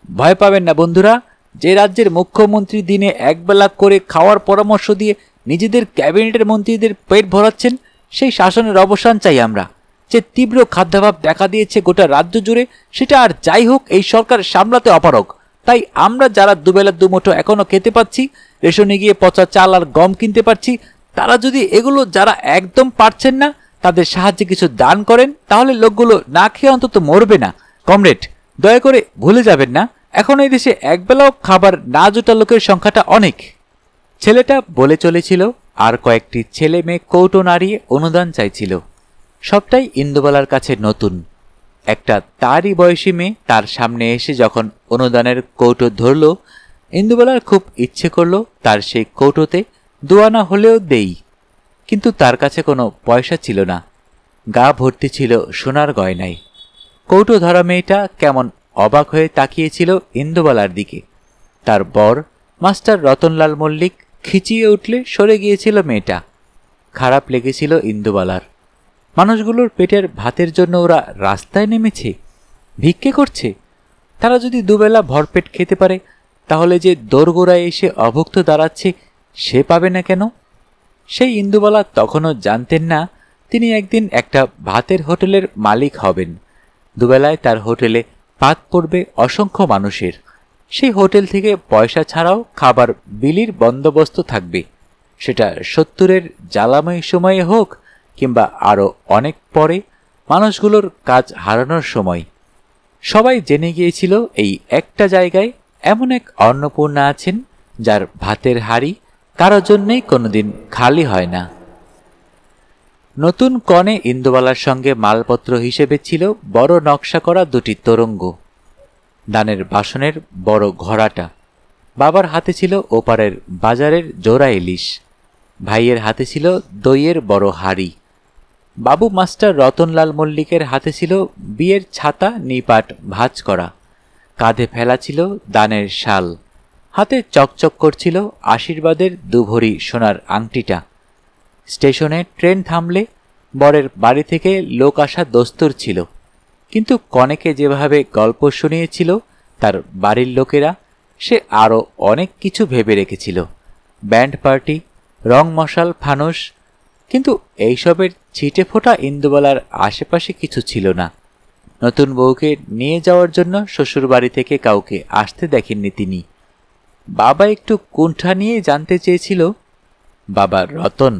[SPEAKER 1] ভয় পাবেন না বন্ধুরা, যে রাজ্যের মুখ্যমন্ত্রী দিনে একবেলা করে খাওয়ার পরামর্শ দিয়ে নিজেদের ক্যাবিনেটের মন্ত্রীদের পেট ভরাচ্ছেন, সেই শাসনের অবসান চাই আমরা। যে তীব্র খাদ্যাভাব দেখা দিয়েছে গোটা রাজ্য জুড়ে, সেটা আর যাই হোক এই সরকার সামলাতে অপারগ। তাই আমরা যারা দুবেলা দুমুঠো এখনো খেতে পাচ্ছি, রেশনে গিয়ে পচা চাল আর গম কিনতে পারছি, তারা যদি এগুলো যারা একদম পারছেন না তাদের সাহায্যে কিছু দান করেন, তাহলে লোকগুলো না খেয়ে অন্তত মরবে না। কমরেড, দয়া করে ভুলে যাবেন না, এখন এই দেশে একবেলাও খাবার না জোটা লোকের সংখ্যাটা অনেক। ছেলেটা বলে চলেছিল, আর কয়েকটি ছেলে মেয়ে কৌটো নাড়িয়ে অনুদান চাইছিল। সবটাই ইন্দুবালার কাছে নতুন। একটা তারই বয়সী মেয়ে তার সামনে এসে যখন অনুদানের কৌটো ধরল, ইন্দুবালার খুব ইচ্ছে করল তার সেই কৌটোতে দুয়ানা হলেও দেই, কিন্তু তার কাছে কোনো পয়সা ছিল না। গা ভর্তি ছিল সোনার গয়নায়। কৌটো ধরা মেয়েটা কেমন অবাক হয়ে তাকিয়েছিল ইন্দুবালার দিকে। তার বর মাস্টার রতনলাল মল্লিক খিচিয়ে উঠলে সরে গিয়েছিল মেয়েটা। খারাপ লেগেছিল ইন্দুবালার। মানুষগুলোর পেটের ভাতের জন্য ওরা রাস্তায় নেমেছে, ভিক্ষে করছে। তারা যদি দুবেলা ভরপেট খেতে পারে, তাহলে যে দোরগোড়ায় এসে অভুক্ত দাঁড়াচ্ছে সে পাবে না কেন? সেই ইন্দুবালা তখনও জানতেন না তিনি একদিন একটা ভাতের হোটেলের মালিক হবেন। দুবেলায় তার হোটেলে পাত পড়বে অসংখ্য মানুষের। সেই হোটেল থেকে পয়সা ছাড়াও খাবার বিলির বন্দোবস্ত থাকবে, সেটা 70-এর জ্বালাময় সময়ে হোক কিংবা আরও অনেক পরে মানুষগুলোর কাজ হারানোর সময়। সবাই জেনে গিয়েছিল এই একটা জায়গায় এমন এক অন্নপূর্ণা আছেন যার ভাতের হাঁড়ি কারো জন্যেই কোনোদিন খালি হয় না। নতুন কনে ইন্দুবালার সঙ্গে মালপত্র হিসেবে ছিল বড় নকশা করা দুটি তোরঙ্গ, দানের বাসনের বড় ঘড়াটা। বাবার হাতে ছিল ওপারের বাজারের জোড়া ইলিশ, ভাইয়ের হাতে ছিল দইয়ের বড় হাঁড়ি, বাবু মাস্টার রতনলাল মল্লিকের হাতে ছিল বিয়ের ছাতা নিপাট ভাঁজ করা, কাঁধে ফেলা ছিল দানের শাল, হাতে চকচক করছিল আশীর্বাদের দুভরি সোনার আংটিটা। স্টেশনে ট্রেন থামলে বরের বাড়ি থেকে লোক আসা দস্তুর ছিল, কিন্তু কনেকে যেভাবে গল্প শুনিয়েছিল তার বাড়ির লোকেরা, সে আরও অনেক কিছু ভেবে রেখেছিল, ব্যান্ড পার্টি, রং মশাল, ফানুস, কিন্তু এইসবের ছিটে ফোটা ইন্দুবালার আশেপাশে কিছু ছিল না। নতুন বউকে নিয়ে যাওয়ার জন্য শ্বশুরবাড়ি থেকে কাউকে আসতে দেখেননি তিনি। বাবা একটু কুণ্ঠা নিয়ে জানতে চেয়েছিল, বাবা রতন,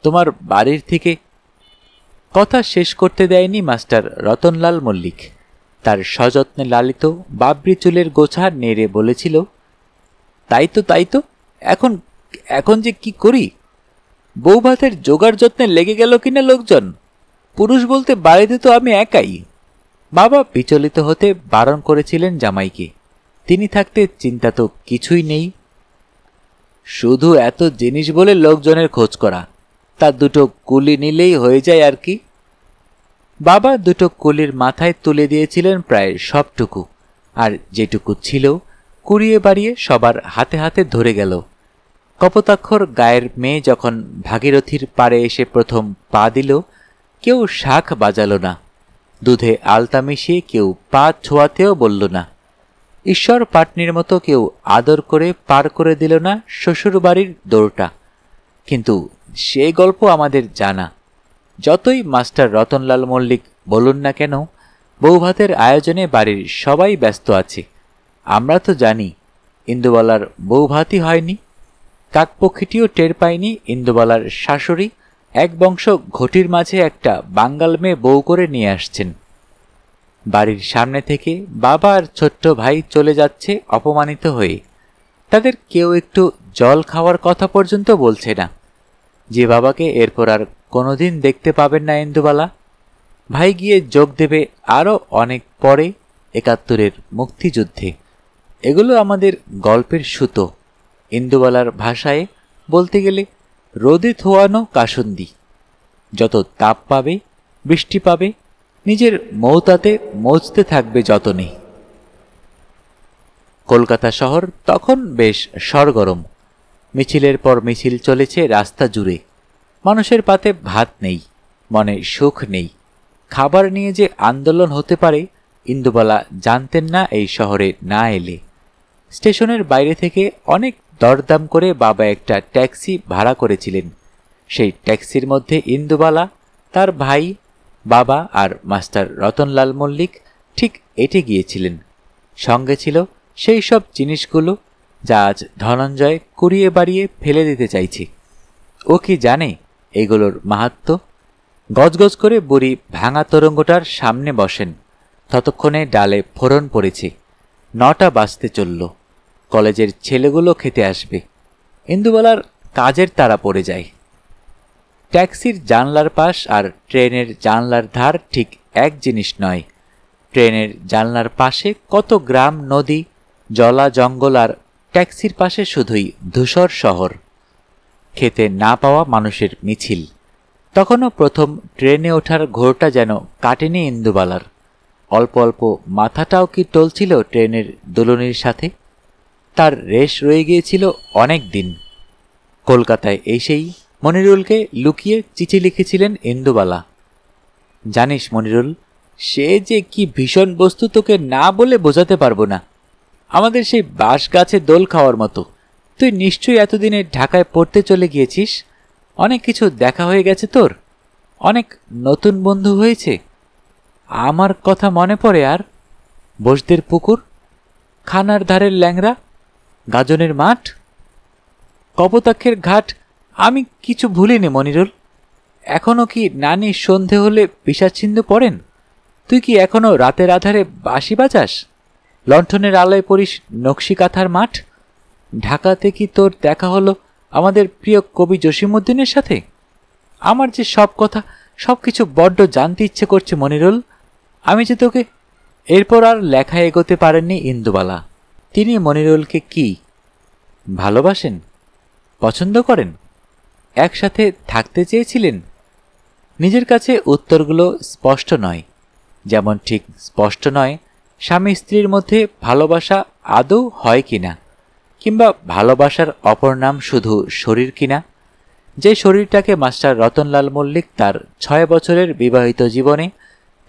[SPEAKER 1] তোমার বাড়ির থেকে? কথা শেষ করতে দেয়নি মাস্টার রতনলাল মল্লিক। তার সযত্নে লালিত বাবরি চুলের গোছা নেড়ে বলেছিল, তাই তো, এখন এখন যে কি করি? বউ ভাতের জোগাড় যত্নে লেগে গেল কিনা লোকজন, পুরুষ বলতে বাড়িতে তো আমি একাই। বাবা বিচলিত হতে বারণ করেছিলেন জামাইকে, তিনি থাকতে চিন্তা তো কিছুই নেই। শুধু এত জিনিস বলে লোকজনের খোঁজ করা, তার দুটো কুলি নিলেই হয়ে যায় আর কি। বাবা দুটো কুলির মাথায় তুলে দিয়েছিলেন প্রায় সবটুকু, আর যেটুকু ছিল কুড়িয়ে বাড়িয়ে সবার হাতে হাতে ধরে গেল। কপোতাক্ষর গায়ের মেয়ে যখন ভাগীরথীর পাড়ে এসে প্রথম পা দিল, কেউ শাঁখ বাজালো না, দুধে আলতা মিশিয়ে কেউ পা ছোঁয়াতেও বলল না, ঈশ্বর পাটনির মতো কেউ আদর করে পার করে দিল না শ্বশুরবাড়ির দৌড়টা। কিন্তু সে গল্প আমাদের জানা। যতই মাস্টার রতনলাল মল্লিক বলুন না কেন, বৌভাতের আয়োজনে বাড়ির সবাই ব্যস্ত আছে। আমরা তো জানি ইন্দুবালার বৌভাতই হয়নি। কাকপক্ষীটিও টের পায়নি ইন্দুবালার শাশুড়ি এক বংশ ঘটির মাঝে একটা বাঙ্গাল মেয়ে বউ করে নিয়ে আসছেন। বাড়ির সামনে থেকে বাবা আর ছোট্ট ভাই চলে যাচ্ছে অপমানিত হয়ে। তাদের কেউ একটু জল খাওয়ার কথা পর্যন্ত বলছে না, যে বাবাকে এরপর আর কোনোদিন দেখতে পাবেন না ইন্দুবালা। ভাই গিয়ে যোগ দেবে আরও অনেক পরে ৭১-এর মুক্তিযুদ্ধে। এগুলো আমাদের গল্পের সুতো, ইন্দুবালার ভাষায় বলতে গেলে রোদে থোয়ানো কাসুন্দি। যত তাপ পাবে, বৃষ্টি পাবে, নিজের মৌতাতে মজতে থাকবে যতনে। কলকাতা শহর তখন বেশ সরগরম। মিছিলের পর মিছিল চলেছে রাস্তা জুড়ে। মানুষের পাতে ভাত নেই, মনে সুখ নেই। খাবার নিয়ে যে আন্দোলন হতে পারে ইন্দুবালা জানতেন না এই শহরে না এলে। স্টেশনের বাইরে থেকে অনেক দরদাম করে বাবা একটা ট্যাক্সি ভাড়া করেছিলেন। সেই ট্যাক্সির মধ্যে ইন্দুবালা, তার ভাই, বাবা আর মাস্টার রতনলাল মল্লিক ঠিক এঁটে গিয়েছিলেন। সঙ্গে ছিল সেই সব জিনিসগুলো যা আজ ধনঞ্জয় কুড়িয়ে বাড়িয়ে ফেলে দিতে চাইছে। ও কি জানে এগুলোর মাহাত্ম্য? গজগজ করে বুড়ি ভাঙা তরঙ্গটার সামনে বসেন। ততক্ষণে ডালে ফোড়ন পড়েছে। ৯টা বাজতে চলল। কলেজের ছেলেগুলো খেতে আসবে। ইন্দুবালার কাজের তাড়া পড়ে যায়। ট্যাক্সির জানলার পাশ আর ট্রেনের জানলার ধার ঠিক এক জিনিস নয়। ট্রেনের জানলার পাশে কত গ্রাম, নদী, জলা জঙ্গল, আর ট্যাক্সির পাশে শুধুই ধূসর শহর। খেতে না পাওয়া মানুষের মিছিল। তখনও প্রথম ট্রেনে ওঠার ঘোরটা যেন কাটেনি ইন্দুবালার। অল্প অল্প মাথাটাও কি টলছিল ট্রেনের দুলনির সাথে। তার রেশ রয়ে গিয়েছিল অনেক দিন। কলকাতায় এসেই মনিরুলকে লুকিয়ে চিঠি লিখেছিলেন ইন্দুবালা। জানিস মনিরুল, সে যে কি ভীষণ বস্তু তোকে না বলে বোঝাতে পারবো না। আমাদের সেই বাঁশ গাছে দোল খাওয়ার মতো। তুই নিশ্চয়ই এতদিনে ঢাকায় পড়তে চলে গিয়েছিস। অনেক কিছু দেখা হয়ে গেছে তোর, অনেক নতুন বন্ধু হয়েছে। আমার কথা মনে পড়ে আর বসদের পুকুর, খানার ধারের ল্যাংড়া, গাজনের মাঠ, কপোতাক্ষের ঘাট, আমি কিছু ভুলিনি মনিরুল। এখনো কি নানি সন্ধে হলে বিষাচ্ছিন্ন পড়েন? তুই কি এখনো রাতের আধারে বাঁশি বাজাস? লণ্ঠনের আলোয় পড়িস নকশি কাঁথার মাঠ? ঢাকাতে কি তোর দেখা হলো আমাদের প্রিয় কবি জসিমউদ্দিনের সাথে? আমার যে সব কথা, সব কিছু বড্ড জানতে ইচ্ছে করছে মনিরুল। আমি যে তোকে। এরপর আর লেখা এগোতে পারেননি ইন্দুবালা। তিনি মনিরুলকে কি ভালোবাসেন, পছন্দ করেন, একসাথে থাকতে চেয়েছিলেন? নিজের কাছে উত্তরগুলো স্পষ্ট নয়। যেমন ঠিক স্পষ্ট নয় স্বামী স্ত্রীর মধ্যে ভালোবাসা আদৌ হয় কিনা, কিংবা ভালোবাসার অপর নাম শুধু শরীর কিনা। যে শরীরটাকে মাস্টার রতনলাল মল্লিক তার 6 বছরের বিবাহিত জীবনে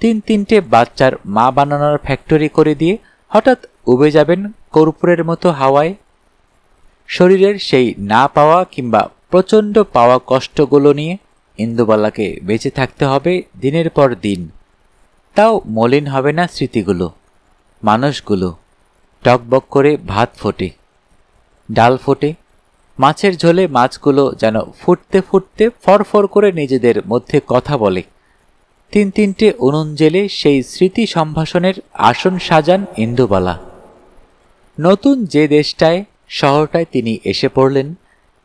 [SPEAKER 1] 3-3টে বাচ্চার মা বানানোর ফ্যাক্টরি করে দিয়ে হঠাৎ উবে যাবেন কর্পূরের মতো হাওয়ায়। শরীরের সেই না পাওয়া কিংবা প্রচণ্ড পাওয়া কষ্টগুলো নিয়ে ইন্দুবালাকে বেঁচে থাকতে হবে দিনের পর দিন। তাও মলিন হবে না স্মৃতিগুলো, মানুষগুলো। টকবক করে ভাত ফোটে, ডাল ফোটে, মাছের ঝোলে মাছগুলো যেন ফুটতে ফুটতে ফরফর করে নিজেদের মধ্যে কথা বলে। 3-3টে উনুন জেলে সেই স্মৃতি সম্ভাষণের আসন সাজান ইন্দুবালা। নতুন যে দেশটায়, শহরটায় তিনি এসে পড়লেন,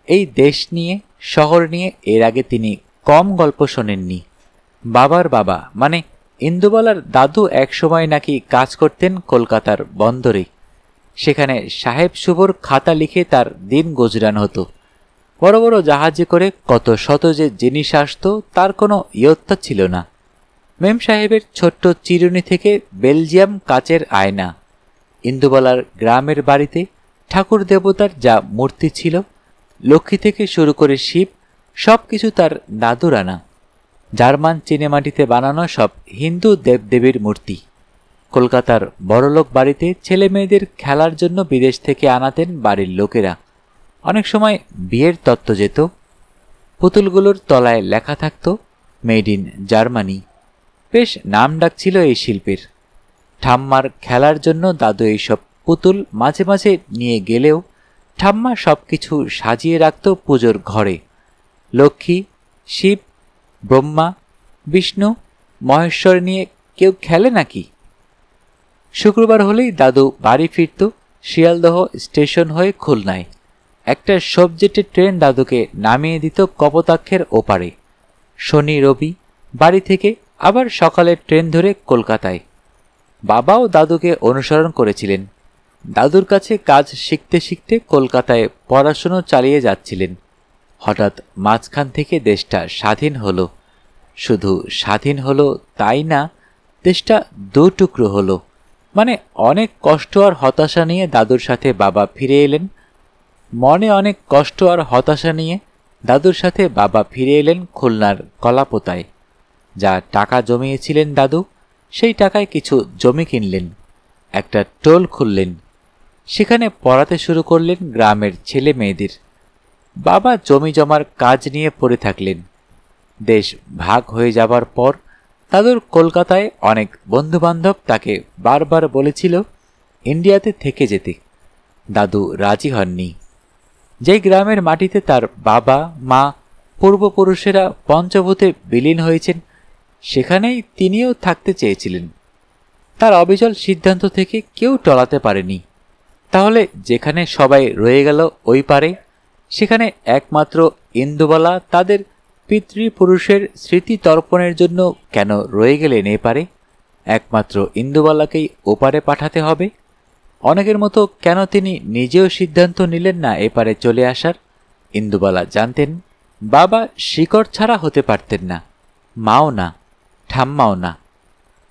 [SPEAKER 1] এই দেশ নিয়ে, শহর নিয়ে এর আগে তিনি কম গল্প শোনেননি। বাবার বাবা মানে ইন্দুবালার দাদু একসময় নাকি কাজ করতেন কলকাতার বন্দরে। সেখানে সাহেব শুভর খাতা লিখে তার দিন গুজরান হতো। বড় বড় জাহাজে করে কত শত যে জিনিস আসত তার কোনো ইয়ত্তা ছিল না। মেম সাহেবের ছোট্ট চিরুনি থেকে বেলজিয়াম কাচের আয়না। ইন্দুবালার গ্রামের বাড়িতে ঠাকুর দেবতার যা মূর্তি ছিল, লক্ষ্মী থেকে শুরু করে শিব, সব কিছু তার দাদুর আনা। জার্মান চিনেমাটিতে বানানো সব হিন্দু দেবদেবীর মূর্তি। কলকাতার বড়লোক বাড়িতে ছেলে মেয়েদের খেলার জন্য বিদেশ থেকে আনাতেন বাড়ির লোকেরা। অনেক সময় বিয়ের তত্ত্ব যেত। পুতুলগুলোর তলায় লেখা থাকত মেড ইন জার্মানি। বেশ নাম ডাক ছিল এই শিল্পের। ঠাম্মার খেলার জন্য দাদু এইসব পুতুল মাঝে মাঝে নিয়ে গেলেও ঠাম্মা সব কিছু সাজিয়ে রাখত পুজোর ঘরে। লক্ষ্মী, শিব, ব্রহ্মা, বিষ্ণু, মহেশ্বর নিয়ে কেউ খেলে নাকি? শুক্রবার হলেই দাদু বাড়ি ফিরত শিয়ালদহ স্টেশন হয়ে খুলনায়। একটা সবজেটের ট্রেন দাদুকে নামিয়ে দিত কপোতাক্ষের ওপারে। শনি রবি বাড়ি থেকে আবার সকালের ট্রেন ধরে কলকাতায়। বাবাও দাদুকে অনুসরণ করেছিলেন। দাদুর কাছে কাজ শিখতে শিখতে কলকাতায় পড়াশুনো চালিয়ে যাচ্ছিলেন। হঠাৎ মাঝখান থেকে দেশটা স্বাধীন হলো। শুধু স্বাধীন হলো তাই না, দেশটা দুটুকরো হলো। মানে অনেক কষ্ট আর হতাশা নিয়ে দাদুর সাথে বাবা ফিরে এলেন। মনে অনেক কষ্ট আর হতাশা নিয়ে দাদুর সাথে বাবা ফিরে এলেন খুলনার কলাপোতায়। যা টাকা জমিয়েছিলেন দাদু, সেই টাকায় কিছু জমি কিনলেন, একটা টোল খুললেন। সেখানে পড়াতে শুরু করলেন গ্রামের ছেলে মেয়েদের। বাবা জমি জমার কাজ নিয়ে পড়ে থাকলেন। দেশ ভাগ হয়ে যাবার পর দাদুর কলকাতায় অনেক বন্ধুবান্ধব তাকে বারবার বলেছিল ইন্ডিয়াতে থেকে যেতে। দাদু রাজি হননি। যেই গ্রামের মাটিতে তার বাবা মা পূর্বপুরুষেরা পঞ্চভূতে বিলীন হয়েছেন, সেখানেই তিনিও থাকতে চেয়েছিলেন। তার অবিচল সিদ্ধান্ত থেকে কেউ টলাতে পারেনি। তাহলে যেখানে সবাই রয়ে গেল ওই পারে, সেখানে একমাত্র ইন্দুবালা তাদের পিতৃপুরুষের স্মৃতি তর্পণের জন্য কেন রয়ে গেলেন এ পারে? একমাত্র ইন্দুবালাকেই ওপারে পাঠাতে হবে। অনেকের মতো কেন তিনি নিজেও সিদ্ধান্ত নিলেন না এপারে চলে আসার? ইন্দুবালা জানতেন বাবা শিকড় ছাড়া হতে পারতেন না, মাও না, ঠাম্মাও না।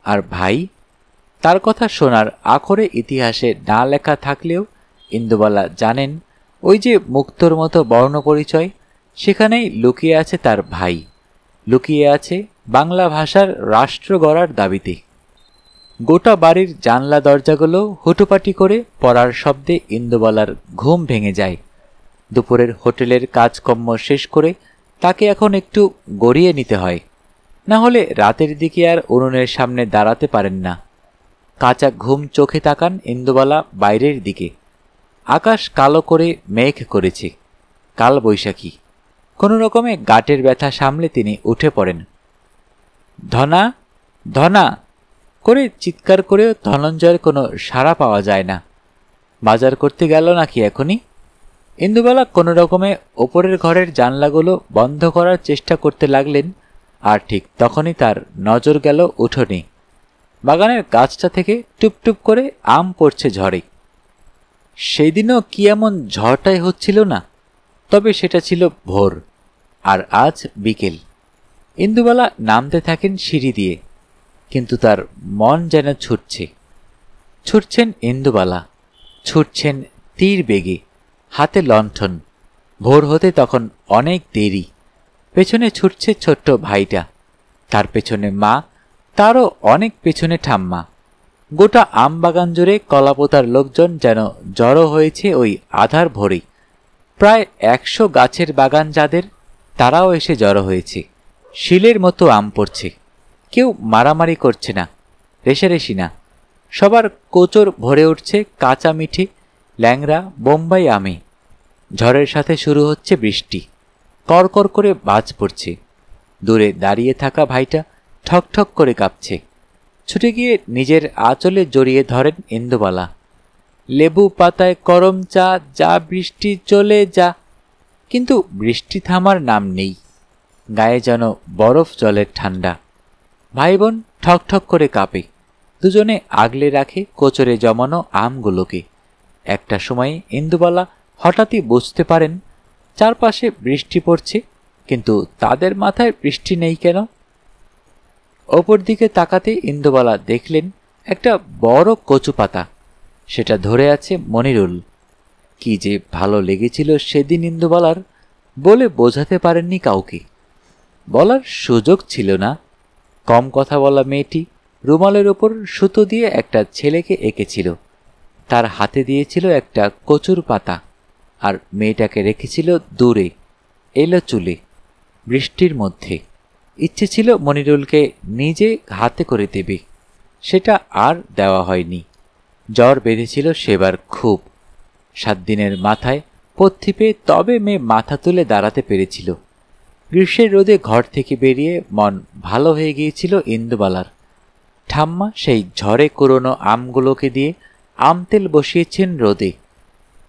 [SPEAKER 1] আর ভাই, তার কথা শোনার আখরে ইতিহাসে না লেখা থাকলেও ইন্দুবালা জানেন ওই যে মুক্তোর মতো বর্ণপরিচয়, সেখানেই লুকিয়ে আছে তার ভাই, লুকিয়ে আছে বাংলা ভাষার রাষ্ট্র গড়ার দাবিতে। গোটা বাড়ির জানলা দরজাগুলো হুটোপাটি করে পড়ার শব্দে ইন্দুবালার ঘুম ভেঙে যায়। দুপুরের হোটেলের কাজকর্ম শেষ করে তাকে এখন একটু গড়িয়ে নিতে হয়, না হলে রাতের দিকে আর উনুনের সামনে দাঁড়াতে পারেন না। কাঁচা ঘুম চোখে তাকান ইন্দুবালা বাইরের দিকে। আকাশ কালো করে মেঘ করেছে, কাল বৈশাখী। কোনো রকমে গাঁটের ব্যথা সামলে তিনি উঠে পড়েন। ধনা, ধনা করে চিৎকার করেও ধনঞ্জয়ের কোনো সাড়া পাওয়া যায় না। বাজার করতে গেল নাকি এখনই? ইন্দুবালা কোনো রকমে ওপরের ঘরের জানলাগুলো বন্ধ করার চেষ্টা করতে লাগলেন, আর ঠিক তখনই তার নজর গেল উঠোনে। বাগানের গাছটা থেকে টুপটুপ করে আম পড়ছে ঝড়ে। সেই দিনও কি এমন ঝড়টাই হচ্ছিল না? তবে সেটা ছিল ভোর, আর আজ বিকেল। ইন্দুবালা নামতে থাকেন সিঁড়ি দিয়ে, কিন্তু তার মন যেন ছুটছেন ইন্দুবালা, ছুটছেন তীর বেগে, হাতে লণ্ঠন। ভোর হতে তখন অনেক দেরি। পেছনে ছুটছে ছোট্ট ভাইটা, তার পেছনে মা, তারও অনেক পেছনে ঠাম্মা। গোটা আম বাগান জুড়ে কলাপোতার লোকজন যেন জড়ো হয়েছে ওই আধার ভোরেই। প্রায় 100 গাছের বাগান যাদের, তারাও এসে জড়ো হয়েছে। শিলের মতো আম পড়ছে। কেউ মারামারি করছে না, রেশারেশি না। সবার কোচর ভরে উঠছে কাঁচা মিঠে ল্যাংড়া বোম্বাই আমে। ঝড়ের সাথে শুরু হচ্ছে বৃষ্টি, করকর করে বাজ পড়ছে। দূরে দাঁড়িয়ে থাকা ভাইটা ঠকঠক করে কাঁপছে। ছুটে গিয়ে নিজের আঁচলে জড়িয়ে ধরেন ইন্দুবালা। লেবু পাতায় করম চা, যা বৃষ্টি চলে যা। কিন্তু বৃষ্টি থামার নাম নেই। গায়ে যেন বরফ জলের ঠান্ডা। ভাই বোন ঠকঠক করে কাঁপে। দুজনে আগলে রাখে কোচরে জমানো আমগুলোকে। একটা সময়ে ইন্দুবালা হঠাৎই বুঝতে পারেন চারপাশে বৃষ্টি পড়ছে, কিন্তু তাদের মাথায় বৃষ্টি নেই কেন? ওপর দিকে তাকাতে ইন্দুবালা দেখলেন একটা বড় কচু পাতা। সেটা ধরে আছে মনিরুল। কি যে ভালো লেগেছিল সেদিন ইন্দুবালার, বলে বোঝাতে পারেননি কাউকে। বলার সুযোগ ছিল না। কম কথা বলা মেয়েটি রুমালের ওপর সুতো দিয়ে একটা ছেলেকে এঁকেছিল। তার হাতে দিয়েছিল একটা কচুর পাতা, আর মেয়েটাকে রেখেছিল দূরে, এলো চুলে, বৃষ্টির মধ্যে। ইচ্ছে ছিল মনিরুলকে নিজে হাতে করে দেবে, সেটা আর দেওয়া হয়নি। জ্বর বেঁধেছিল সেবার খুব। 7 দিনের মাথায় পথ্যি পেয়ে তবে মেয়ে মাথা তুলে দাঁড়াতে পেরেছিল। গ্রীষ্মের রোদে ঘর থেকে বেরিয়ে মন ভালো হয়ে গিয়েছিল ইন্দুবালার। ঠাম্মা সেই ঝড়ে কুড়োনো আমগুলোকে দিয়ে আম তেল বসিয়েছেন রোদে।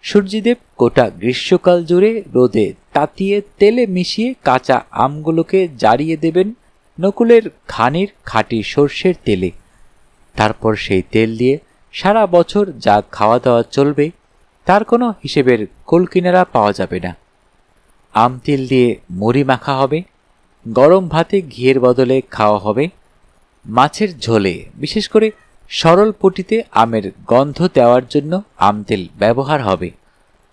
[SPEAKER 1] সূর্যদেব গোটা গ্রীষ্মকাল জুড়ে রোদে তাতিয়ে তেলে মিশিয়ে কাঁচা আমগুলোকে জারিয়ে দেবেন নকুলের ঘানির খাঁটি সর্ষের তেলে। তারপর সেই তেল দিয়ে সারা বছর যা খাওয়া দাওয়া চলবে, তার কোনো হিসেবের কুলকিনারা পাওয়া যাবে না। আম তেল দিয়ে মুড়ি মাখা হবে, গরম ভাতে ঘিয়ের বদলে খাওয়া হবে, মাছের ঝোলে বিশেষ করে সরল পুটিতে আমের গন্ধ দেওয়ার জন্য আম তেল ব্যবহার হবে।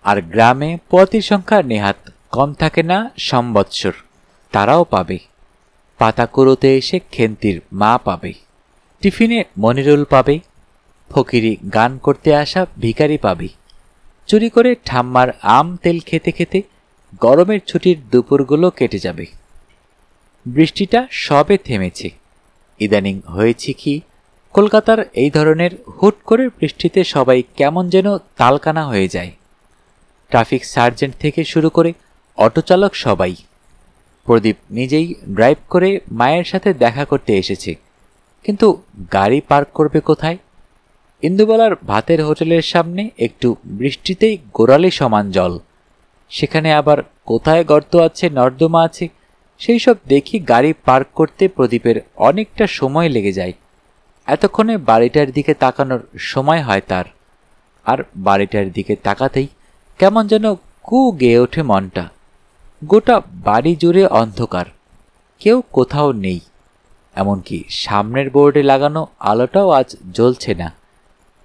[SPEAKER 1] আর গ্রামে পতির সংখ্যা নেহাত কম থাকে না সম্বৎসর, তারাও পাবে। পাতা কুড়োতে এসে খেন্তির মা পাবে, টিফিনে মনিরুল পাবে, ফকিরি গান করতে আসা ভিখারি পাবে। চুরি করে ঠাম্মার আম তেল খেতে খেতে গরমের ছুটির দুপুরগুলো কেটে যাবে। বৃষ্টিটা সবে থেমেছে। ইদানিং হয়েছে কি, কলকাতার এই ধরনের হুট করে বৃষ্টিতে সবাই কেমন যেন তালকানা হয়ে যায়। ট্রাফিক সার্জেন্ট থেকে শুরু করে অটো চালক সবাই। প্রদীপ নিজেই ড্রাইভ করে মায়ের সাথে দেখা করতে এসেছে, কিন্তু গাড়ি পার্ক করবে কোথায়? ইন্দুবালার ভাতের হোটেলের সামনে একটু বৃষ্টিতেই গোড়ালি সমান জল। সেখানে আবার কোথায় গর্ত আছে, নর্দমা আছে, সেই সব দেখি গাড়ি পার্ক করতে প্রদীপের অনেকটা সময় লেগে যায়। এতক্ষণে বাড়িটার দিকে তাকানোর সময় হয় তার। আর বাড়িটার দিকে তাকাতেই কেমন যেন কু গেয়ে ওঠে মনটা। গোটা বাড়ি জুড়ে অন্ধকার, কেউ কোথাও নেই। এমনকি সামনের বোর্ডে লাগানো আলোটাও আজ জ্বলছে না।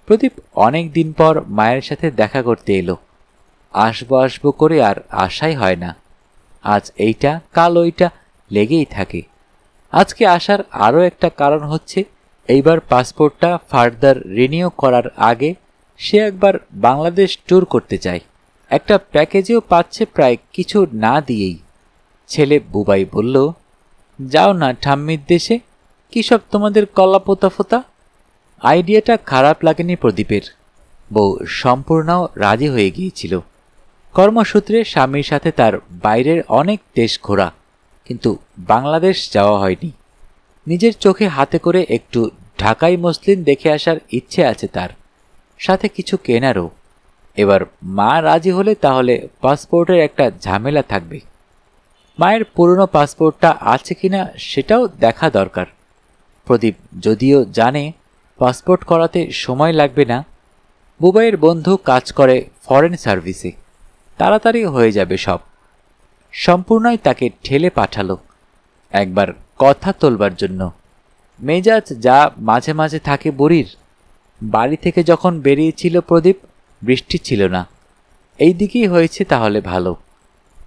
[SPEAKER 1] প্রদীপ অনেক দিন পর মায়ের সাথে দেখা করতে এলো। আসবো আসবো করে আর আশাই হয় না। আজ এইটা কাল ওইটা লেগেই থাকে। আজকে আসার আরও একটা কারণ হচ্ছে, এইবার পাসপোর্টটা ফার্দার রিনিউ করার আগে সে একবার বাংলাদেশ ট্যুর করতে চায়। একটা প্যাকেজেও পাচ্ছে প্রায় কিছু না দিয়েই। ছেলে বুবাই বলল, যাও না ঠাম্মির দেশে, কী সব তোমাদের কলা পোতা ফোতা। আইডিয়াটা খারাপ লাগেনি প্রদীপের। বউ সম্পূর্ণ রাজি হয়ে গিয়েছিল। কর্মসূত্রে স্বামীর সাথে তার বাইরের অনেক দেশ ঘোরা, কিন্তু বাংলাদেশ যাওয়া হয়নি। নিজের চোখে হাতে করে একটু ঢাকাই মসলিন দেখে আসার ইচ্ছে আছে তার, সাথে কিছু কেনারও। এবার মা রাজি হলে তাহলে পাসপোর্টের একটা ঝামেলা থাকবে। মায়ের পুরনো পাসপোর্টটা আছে কিনা সেটাও দেখা দরকার। প্রদীপ যদিও জানে পাসপোর্ট করাতে সময় লাগবে না, বুবাইয়ের বন্ধু কাজ করে ফরেন সার্ভিসে, তাড়াতাড়ি হয়ে যাবে সব। সম্পূর্ণই তাকে ঠেলে পাঠালো একবার কথা তোলবার জন্য। মেজাজ যা মাঝে মাঝে থাকে বুড়ির। বাড়ি থেকে যখন বেরিয়েছিল প্রদীপ, বৃষ্টি ছিল না। এই দিকেই হয়েছে তাহলে ভালো।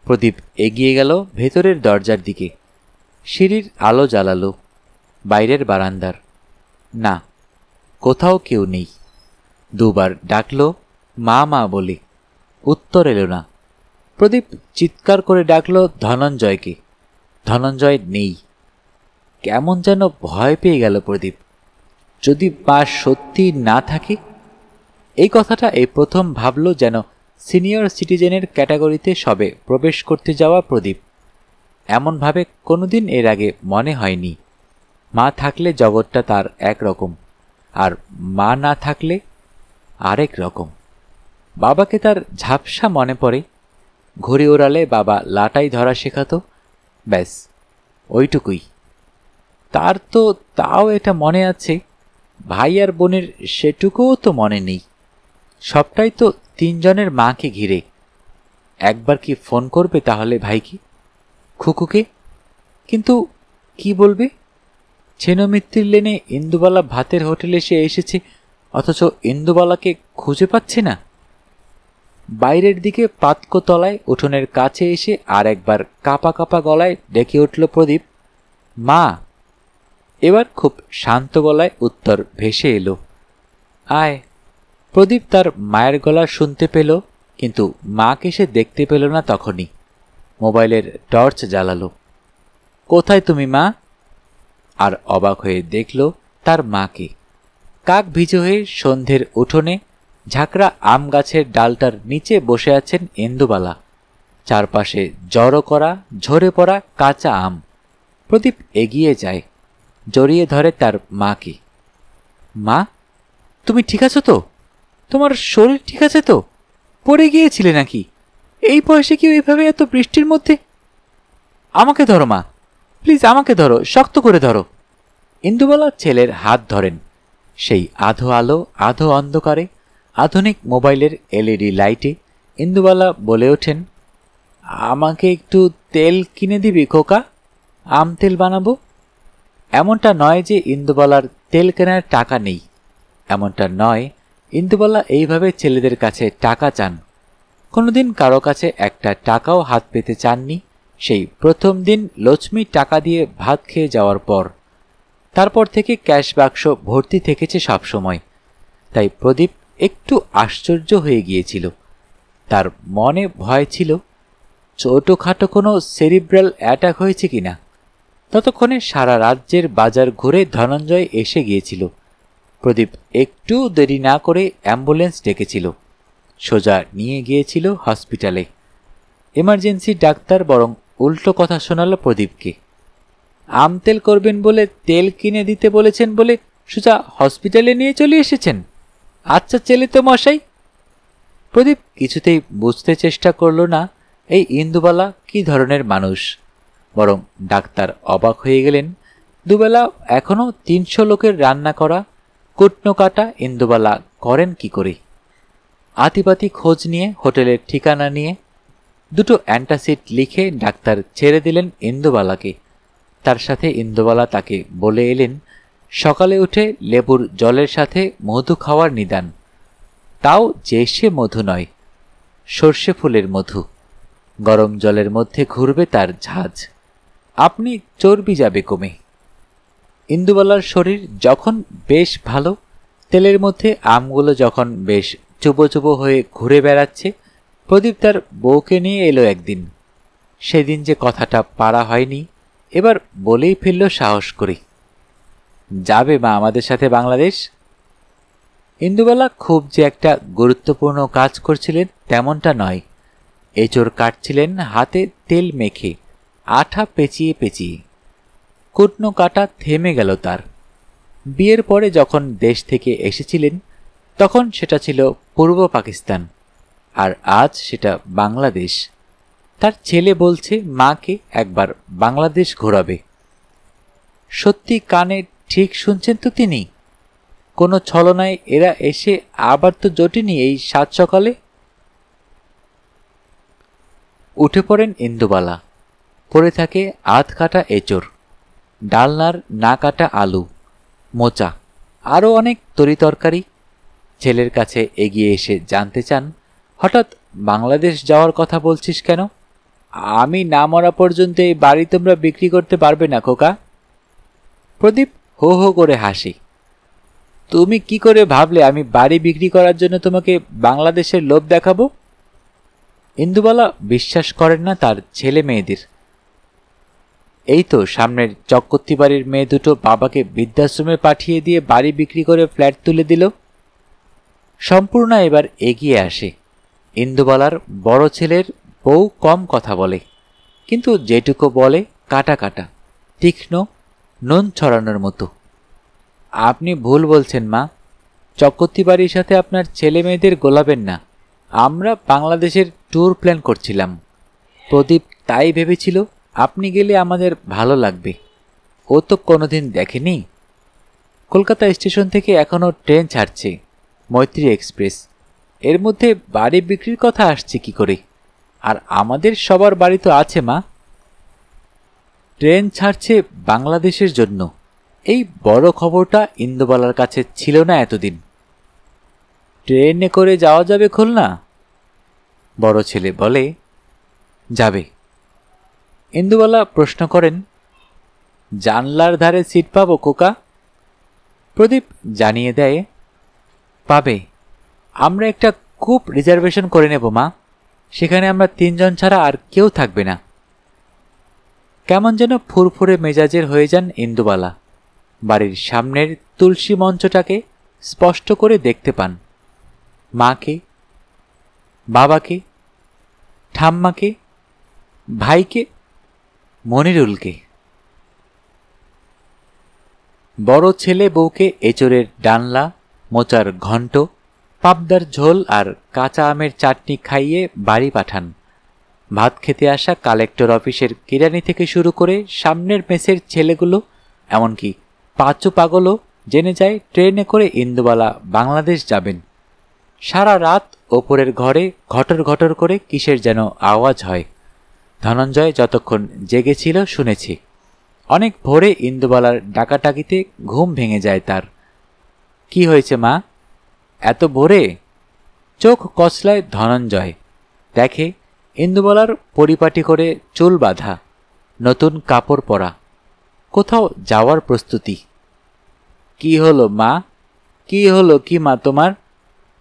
[SPEAKER 1] প্রদীপ এগিয়ে গেল ভেতরের দরজার দিকে। সিঁড়ির আলো জ্বালালো। বাইরের বারান্দার না, কোথাও কেউ নেই। দুবার ডাকল মা মা বলে, উত্তর এলো না। প্রদীপ চিৎকার করে ডাকল ধনঞ্জয়কে। ধনঞ্জয় নেই। কেমন যেন ভয় পেয়ে গেল প্রদীপ। যদি মা সত্যি না থাকে? এই কথাটা এই প্রথম ভাবল যেন সিনিয়র সিটিজেনের ক্যাটাগরিতে সবে প্রবেশ করতে যাওয়া প্রদীপ। এমনভাবে কোনোদিন এর আগে মনে হয়নি। মা থাকলে জগৎটা তার একরকম, আর মা না থাকলে আরেক রকম। বাবাকে তার ঝাপসা মনে পড়ে। ঘুড়ি ওড়ালে বাবা লাটাই ধরা শেখাতো, ব্যাস ওইটুকুই। তার তো তাও এটা মনে আছে, ভাই আর বোনের সেটুকুও তো মনে নেই। সবটাই তো তিনজনের মাকে ঘিরে। একবার কি ফোন করবে তাহলে ভাইকে, খুকুকে? কিন্তু কি বলবে? ছেনমিত্তির লেনে ইন্দুবালা ভাতের হোটেলে সে এসেছে, অথচ ইন্দুবালাকে খুঁজে পাচ্ছে না। বাইরের দিকে পাতকোতলায় উঠোনের কাছে এসে আর একবার কাপা কাপা গলায় ডেকে উঠল প্রদীপ, মা। এবার খুব শান্ত গলায় উত্তর ভেসে এলো, আয়। প্রদীপ তার মায়ের গলা শুনতে পেল, কিন্তু মাকে সে দেখতে পেল না তখনই। মোবাইলের টর্চ জ্বালালো। কোথায় তুমি মা? আর অবাক হয়ে দেখল তার মাকে। কাক ভিজে হয়ে সন্ধ্যের উঠোনে ঝাঁকড়া আম গাছের ডালটার নিচে বসে আছেন ইন্দুবালা। চারপাশে জড়ো করা ঝরে পড়া কাঁচা আম। প্রদীপ এগিয়ে যায়, জড়িয়ে ধরে তার মাকে। মা, তুমি ঠিক আছো তো? তোমার শরীর ঠিক আছে তো? পড়ে গিয়েছিলে নাকি? এই বয়সে কি এইভাবে এত বৃষ্টির মধ্যে? আমাকে ধরো মা, প্লিজ আমাকে ধরো, শক্ত করে ধরো। ইন্দুবালা ছেলের হাত ধরেন। সেই আধো আলো আধো অন্ধকারে আধুনিক মোবাইলের এলইডি লাইটে ইন্দুবালা বলে ওঠেন, আমাকে একটু তেল কিনে দিবি খোকা? আম তেল বানাবো। এমনটা নয় যে ইন্দুবালার তেল কেনার টাকা নেই, এমনটা নয় ইন্দুবালা এইভাবে ছেলেদের কাছে টাকা চান। কোনোদিন কারো কাছে একটা টাকাও হাত পেতে চাননি, সেই প্রথম দিন লক্ষ্মী টাকা দিয়ে ভাত খেয়ে যাওয়ার পর। তারপর থেকে ক্যাশ বাক্স ভর্তি থেকেছে সবসময়। তাই প্রদীপ একটু আশ্চর্য হয়ে গিয়েছিল। তার মনে ভয় ছিল ছোটখাটো কোনো সেরিব্রাল অ্যাটাক হয়েছে কিনা। ততক্ষণে সারা রাজ্যের বাজার ঘুরে ধনঞ্জয় এসে গিয়েছিল। প্রদীপ একটু দেরি না করে অ্যাম্বুলেন্স ডেকেছিল, সোজা নিয়ে গিয়েছিল হসপিটালে। এমার্জেন্সি ডাক্তার বরং উল্টো কথা শোনালো প্রদীপকে। আম তেল করবেন বলে তেল কিনে দিতে বলেছেন বলে সোজা হসপিটালে নিয়ে চলে এসেছেন? আচ্ছা ছেলে তো মশাই। প্রদীপ কিছুতেই বুঝতে চেষ্টা করল না এই ইন্দুবালা কি ধরনের মানুষ। বরং ডাক্তার অবাক হয়ে গেলেন। দুবেলা এখনো 300 লোকের রান্না করা, কুটনো কাটা ইন্দুবালা করেন কি করে? আতিপাতি খোঁজ নিয়ে হোটেলের ঠিকানা নিয়ে দুটো অ্যান্টাসিড লিখে ডাক্তার ছেড়ে দিলেন ইন্দুবালাকে। তার সাথে ইন্দুবালা তাকে বলে এলেন সকালে উঠে লেবুর জলের সাথে মধু খাওয়ার নিদান। তাও যে সে মধু নয়, সর্ষে ফুলের মধু। গরম জলের মধ্যে ঘুরবে তার ঝাঁজ, আপনি চর্বি যাবে কমে। ইন্দুবালার শরীর যখন বেশ ভালো, তেলের মধ্যে আমগুলো যখন বেশ চুবো চুবো হয়ে ঘুরে বেড়াচ্ছে, প্রদীপ তার বউকে নিয়ে এলো একদিন। সেদিন যে কথাটা পারা হয়নি, এবার বলেই ফেলল সাহস করে, যাবে মা আমাদের সাথে বাংলাদেশ? ইন্দুবালা খুব যে একটা গুরুত্বপূর্ণ কাজ করছিলেন তেমনটা নয়। এঁচোড় কাটছিলেন হাতে তেল মেখে, আঠা পেঁচিয়ে পেঁচিয়ে। কুটনো কাটা থেমে গেল তার। বিয়ের পরে যখন দেশ থেকে এসেছিলেন তখন সেটা ছিল পূর্ব পাকিস্তান, আর আজ সেটা বাংলাদেশ। তার ছেলে বলছে মাকে একবার বাংলাদেশ ঘোরাবে। সত্যি কানে ঠিক শুনছেন তো তিনি? কোনো ছলনায় এরা এসে আবার তো জোটেনি এই সাত সকালে। উঠে পড়েন ইন্দুবালা। পড়ে থাকে আধ কাটা এঁচোড়, ডালনার না কাটা আলু, মোচা, আরও অনেক তরিতরকারি। ছেলের কাছে এগিয়ে এসে জানতে চান, হঠাৎ বাংলাদেশ যাওয়ার কথা বলছিস কেন? আমি না মরা পর্যন্ত এই বাড়ি তোমরা বিক্রি করতে পারবে না খোকা। প্রদীপ হো হো করে হাসি। তুমি কি করে ভাবলে আমি বাড়ি বিক্রি করার জন্য তোমাকে বাংলাদেশের লোভ দেখাবো? ইন্দুবালা বিশ্বাস করেন না তার ছেলে মেয়েদের। এই তো সামনের চক্রবর্তী বাড়ির মেয়ে দুটো বাবাকে বৃদ্ধাশ্রমে পাঠিয়ে দিয়ে বাড়ি বিক্রি করে ফ্ল্যাট তুলে দিল। সম্পূর্ণা এবার এগিয়ে আসে। ইন্দুবালার বড় ছেলের বউ কম কথা বলে, কিন্তু যেটুকু বলে কাটা কাটা, তীক্ষ্ণ, নুন ছড়ানোর মতো। আপনি ভুল বলছেন মা, চক্রবর্তী বাড়ির সাথে আপনার ছেলে মেয়েদের গোলাবেন না। আমরা বাংলাদেশের ট্যুর প্ল্যান করছিলাম। প্রদীপ তাই ভেবেছিল আপনি গেলে আমাদের ভালো লাগবে। ও তো কোনোদিন দেখেনি। কলকাতা স্টেশন থেকে এখনও ট্রেন ছাড়ছে, মৈত্রী এক্সপ্রেস। এর মধ্যে বাড়ি বিক্রির কথা আসছে কি করে? আর আমাদের সবার বাড়ি তো আছে মা। ট্রেন ছাড়ছে বাংলাদেশের জন্য, এই বড় খবরটা ইন্দুবালার কাছে ছিল না এতদিন। ট্রেনে করে যাওয়া যাবে খুলনা? বড় ছেলে বলে। যাবে। ইন্দুবালা প্রশ্ন করেন, জানলার ধারে সিট পাবো খোকা? প্রদীপ জানিয়ে দেয়, পাবে। আমরা একটা খুব রিজার্ভেশন করে নেব মা, সেখানে আমরা 3 জন ছাড়া আর কেউ থাকবে না। কেমন যেন ফুরফুরে মেজাজের হয়ে যান ইন্দুবালা। বাড়ির সামনের তুলসী মঞ্চটাকে স্পষ্ট করে দেখতে পান। মাকে, বাবাকে, ঠাম্মাকে, ভাইকে, মনিরুলকে। বড় ছেলে বউকে এঁচোড়ের ডালনা, মোচার ঘণ্ট, পাবদার ঝোল আর কাঁচা আমের চাটনি খাইয়ে বাড়ি পাঠান। ভাত খেতে আসা কালেক্টর অফিসের কেরানি থেকে শুরু করে সামনের মেসের ছেলেগুলো, এমনকি পাঁচু পাগলও জেনে যায় ট্রেনে করে ইন্দুবালা বাংলাদেশ যাবেন। সারা রাত ওপরের ঘরে ঘটর ঘটর করে কিসের যেন আওয়াজ হয়। ধনঞ্জয় যতক্ষণ জেগেছিল শুনেছে। অনেক ভোরে ইন্দুবালার ডাকাটাকিতে ঘুম ভেঙে যায় তার। কি হয়েছে মা, এত ভোরে? চোখ কচলায় ধনঞ্জয়। দেখে ইন্দুবালার পরিপাটি করে চুল বাঁধা, নতুন কাপড় পরা, কোথাও যাওয়ার প্রস্তুতি। কি হলো মা, কি হলো কি মা তোমার?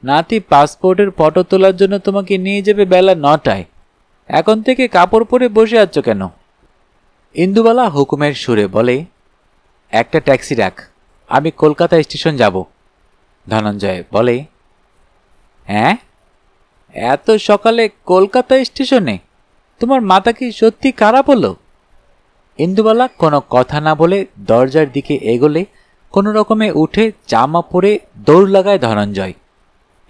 [SPEAKER 1] নাতি পাসপোর্টের ফটো তোলার জন্য তোমাকে নিয়ে যাবে বেলা 9টায়। এখন থেকে কাপড় পরে বসে আছো কেন? ইন্দুবালা হুকুমের সুরে বলে, একটা ট্যাক্সি রাখ, আমি কলকাতা স্টেশন যাব। ধনঞ্জয় বলে, হ্যাঁ, এত সকালে কলকাতা স্টেশনে? তোমার মাথা কি সত্যি খারাপ হলো? ইন্দুবালা কোনো কথা না বলে দরজার দিকে এগোলে কোনো রকমে উঠে জামা পরে দৌড় লাগায় ধনঞ্জয়।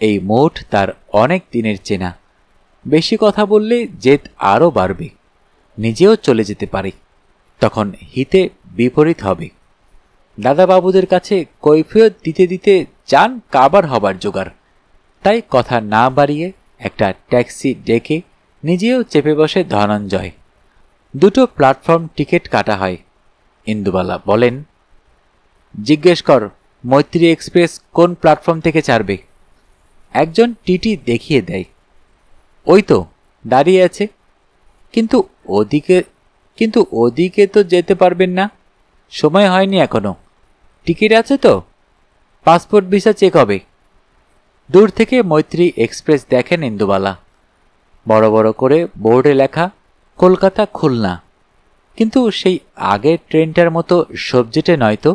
[SPEAKER 1] এই মোট তার অনেক দিনের চেনা। বেশি কথা বললে জেদ আরও বাড়বে, নিজেও চলে যেতে পারে। তখন হিতে বিপরীত হবে। দাদাবাবুদের কাছে কৈফিয়ত দিতে দিতে চান কাবার হবার জোগাড়। তাই কথা না বাড়িয়ে একটা ট্যাক্সি ডেকে নিজেও চেপে বসে ধনঞ্জয়। 2টো প্ল্যাটফর্ম টিকিট কাটা হয়। ইন্দুবালা বলেন, জিজ্ঞেস কর মৈত্রী এক্সপ্রেস কোন প্ল্যাটফর্ম থেকে ছাড়বে। একজন টিটি দেখিয়ে দেয়। ওই তো দাঁড়িয়ে আছে। কিন্তু ওদিকে তো যেতে পারবেন না, সময় হয়নি এখনো। টিকিট আছে তো? পাসপোর্ট ভিসা চেক হবে। দূর থেকে মৈত্রী এক্সপ্রেস দেখেন ইন্দুবালা। বড় বড় করে বোর্ডে লেখা কলকাতা খুলনা। কিন্তু সেই আগের ট্রেনটার মতো সবজেটে নয়তো,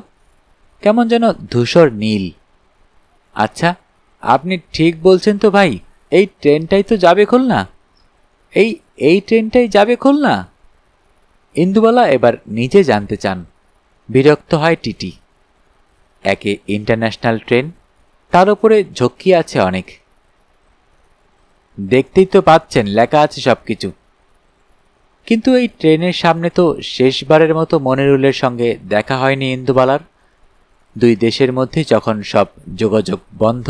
[SPEAKER 1] কেমন যেন ধূসর নীল। আচ্ছা, আপনি ঠিক বলছেন তো ভাই, এই ট্রেনটাই তো যাবে খুলনা। এই ট্রেনটাই যাবে খুলনা। ইন্দুবালা এবার নিজে জানতে চান। বিরক্ত হয় টিটি। একে ইন্টারন্যাশনাল ট্রেন, তার উপরে ঝক্কি আছে অনেক। দেখতেই তো পাচ্ছেন লেখা আছে সবকিছু। কিন্তু এই ট্রেনের সামনে তো শেষবারের মতো মনিরুলের সঙ্গে দেখা হয়নি ইন্দুবালার। দুই দেশের মধ্যে যখন সব যোগাযোগ বন্ধ,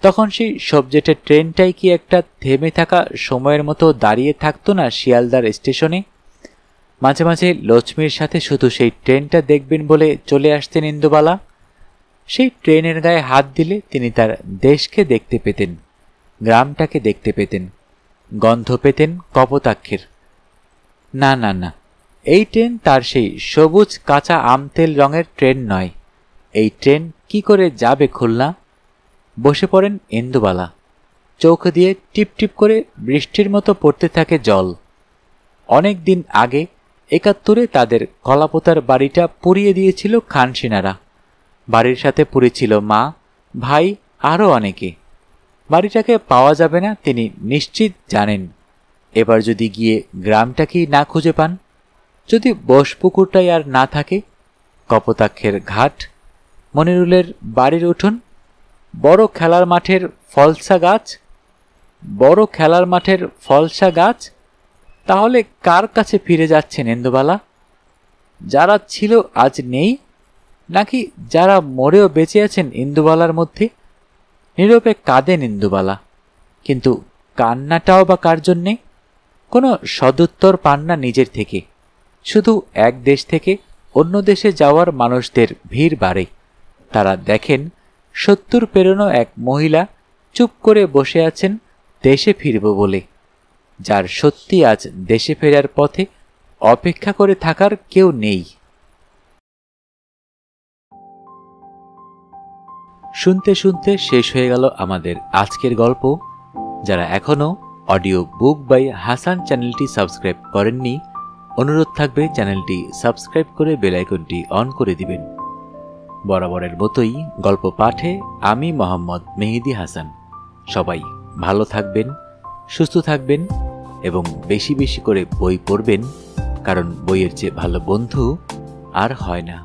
[SPEAKER 1] তখন সেই সবজেটের ট্রেনটাই কি একটা থেমে থাকা সময়ের মতো দাঁড়িয়ে থাকতো না শিয়ালদার স্টেশনে? মাঝে মাঝে লক্ষ্মীর সাথে শুধু সেই ট্রেনটা দেখবেন বলে চলে আসতেন ইন্দুবালা। সেই ট্রেনের গায়ে হাত দিলে তিনি তার দেশকে দেখতে পেতেন, গ্রামটাকে দেখতে পেতেন, গন্ধ পেতেন কপোতাক্ষের। না না না, এই ট্রেন তার সেই সবুজ কাঁচা আমতেল রঙের ট্রেন নয়। এই ট্রেন কি করে যাবে খুলনা? বসে পড়েন ইন্দুবালা। চোখ দিয়ে টিপ টিপ করে বৃষ্টির মতো পড়তে থাকে জল। অনেক দিন আগে ৭১-এ তাদের কলাপোতার বাড়িটা পুড়িয়ে দিয়েছিল খানসিনারা। বাড়ির সাথে পুড়েছিল মা, ভাই, আরও অনেকে। বাড়িটাকে পাওয়া যাবে না তিনি নিশ্চিত জানেন। এবার যদি গিয়ে গ্রামটাকেই না খুঁজে পান, যদি বোসপুকুরটাই আর না থাকে, কপোতাক্ষের ঘাট, মনিরুলের বাড়ির উঠোন, বড় খেলার মাঠের ফলসা গাছ, তাহলে কার কাছে ফিরে যাচ্ছেন ইন্দুবালা? যারা ছিল আজ নেই, নাকি যারা মরেও বেঁচে আছেন ইন্দুবালার মধ্যে? নীরবে কাঁদেন ইন্দুবালা, কিন্তু কান্নাটাও বা কার জন্যে? কোনো সদুত্তর পান না নিজের থেকে। শুধু এক দেশ থেকে অন্য দেশে যাওয়ার মানুষদের ভিড় বাড়ে। তারা দেখেন ৭০ পেরোনো এক মহিলা চুপ করে বসে আছেন দেশে ফিরব বলে, যার সত্যি আজ দেশে ফেরার পথে অপেক্ষা করে থাকার কেউ নেই। শুনতে শুনতে শেষ হয়ে গেল আমাদের আজকের গল্প। যারা এখনো অডিও বুক বাই হাসান চ্যানেলটি সাবস্ক্রাইব করেননি, অনুরোধ থাকবে চ্যানেলটি সাবস্ক্রাইব করে বেল আইকনটি অন করে দিবেন। বরাবরের মতোই গল্প পাঠে আমি মোহাম্মদ মেহেদি হাসান। সবাই ভালো থাকবেন, সুস্থ থাকবেন এবং বেশি বেশি করে বই পড়বেন, কারণ বইয়ের চেয়ে ভালো বন্ধু আর হয় না।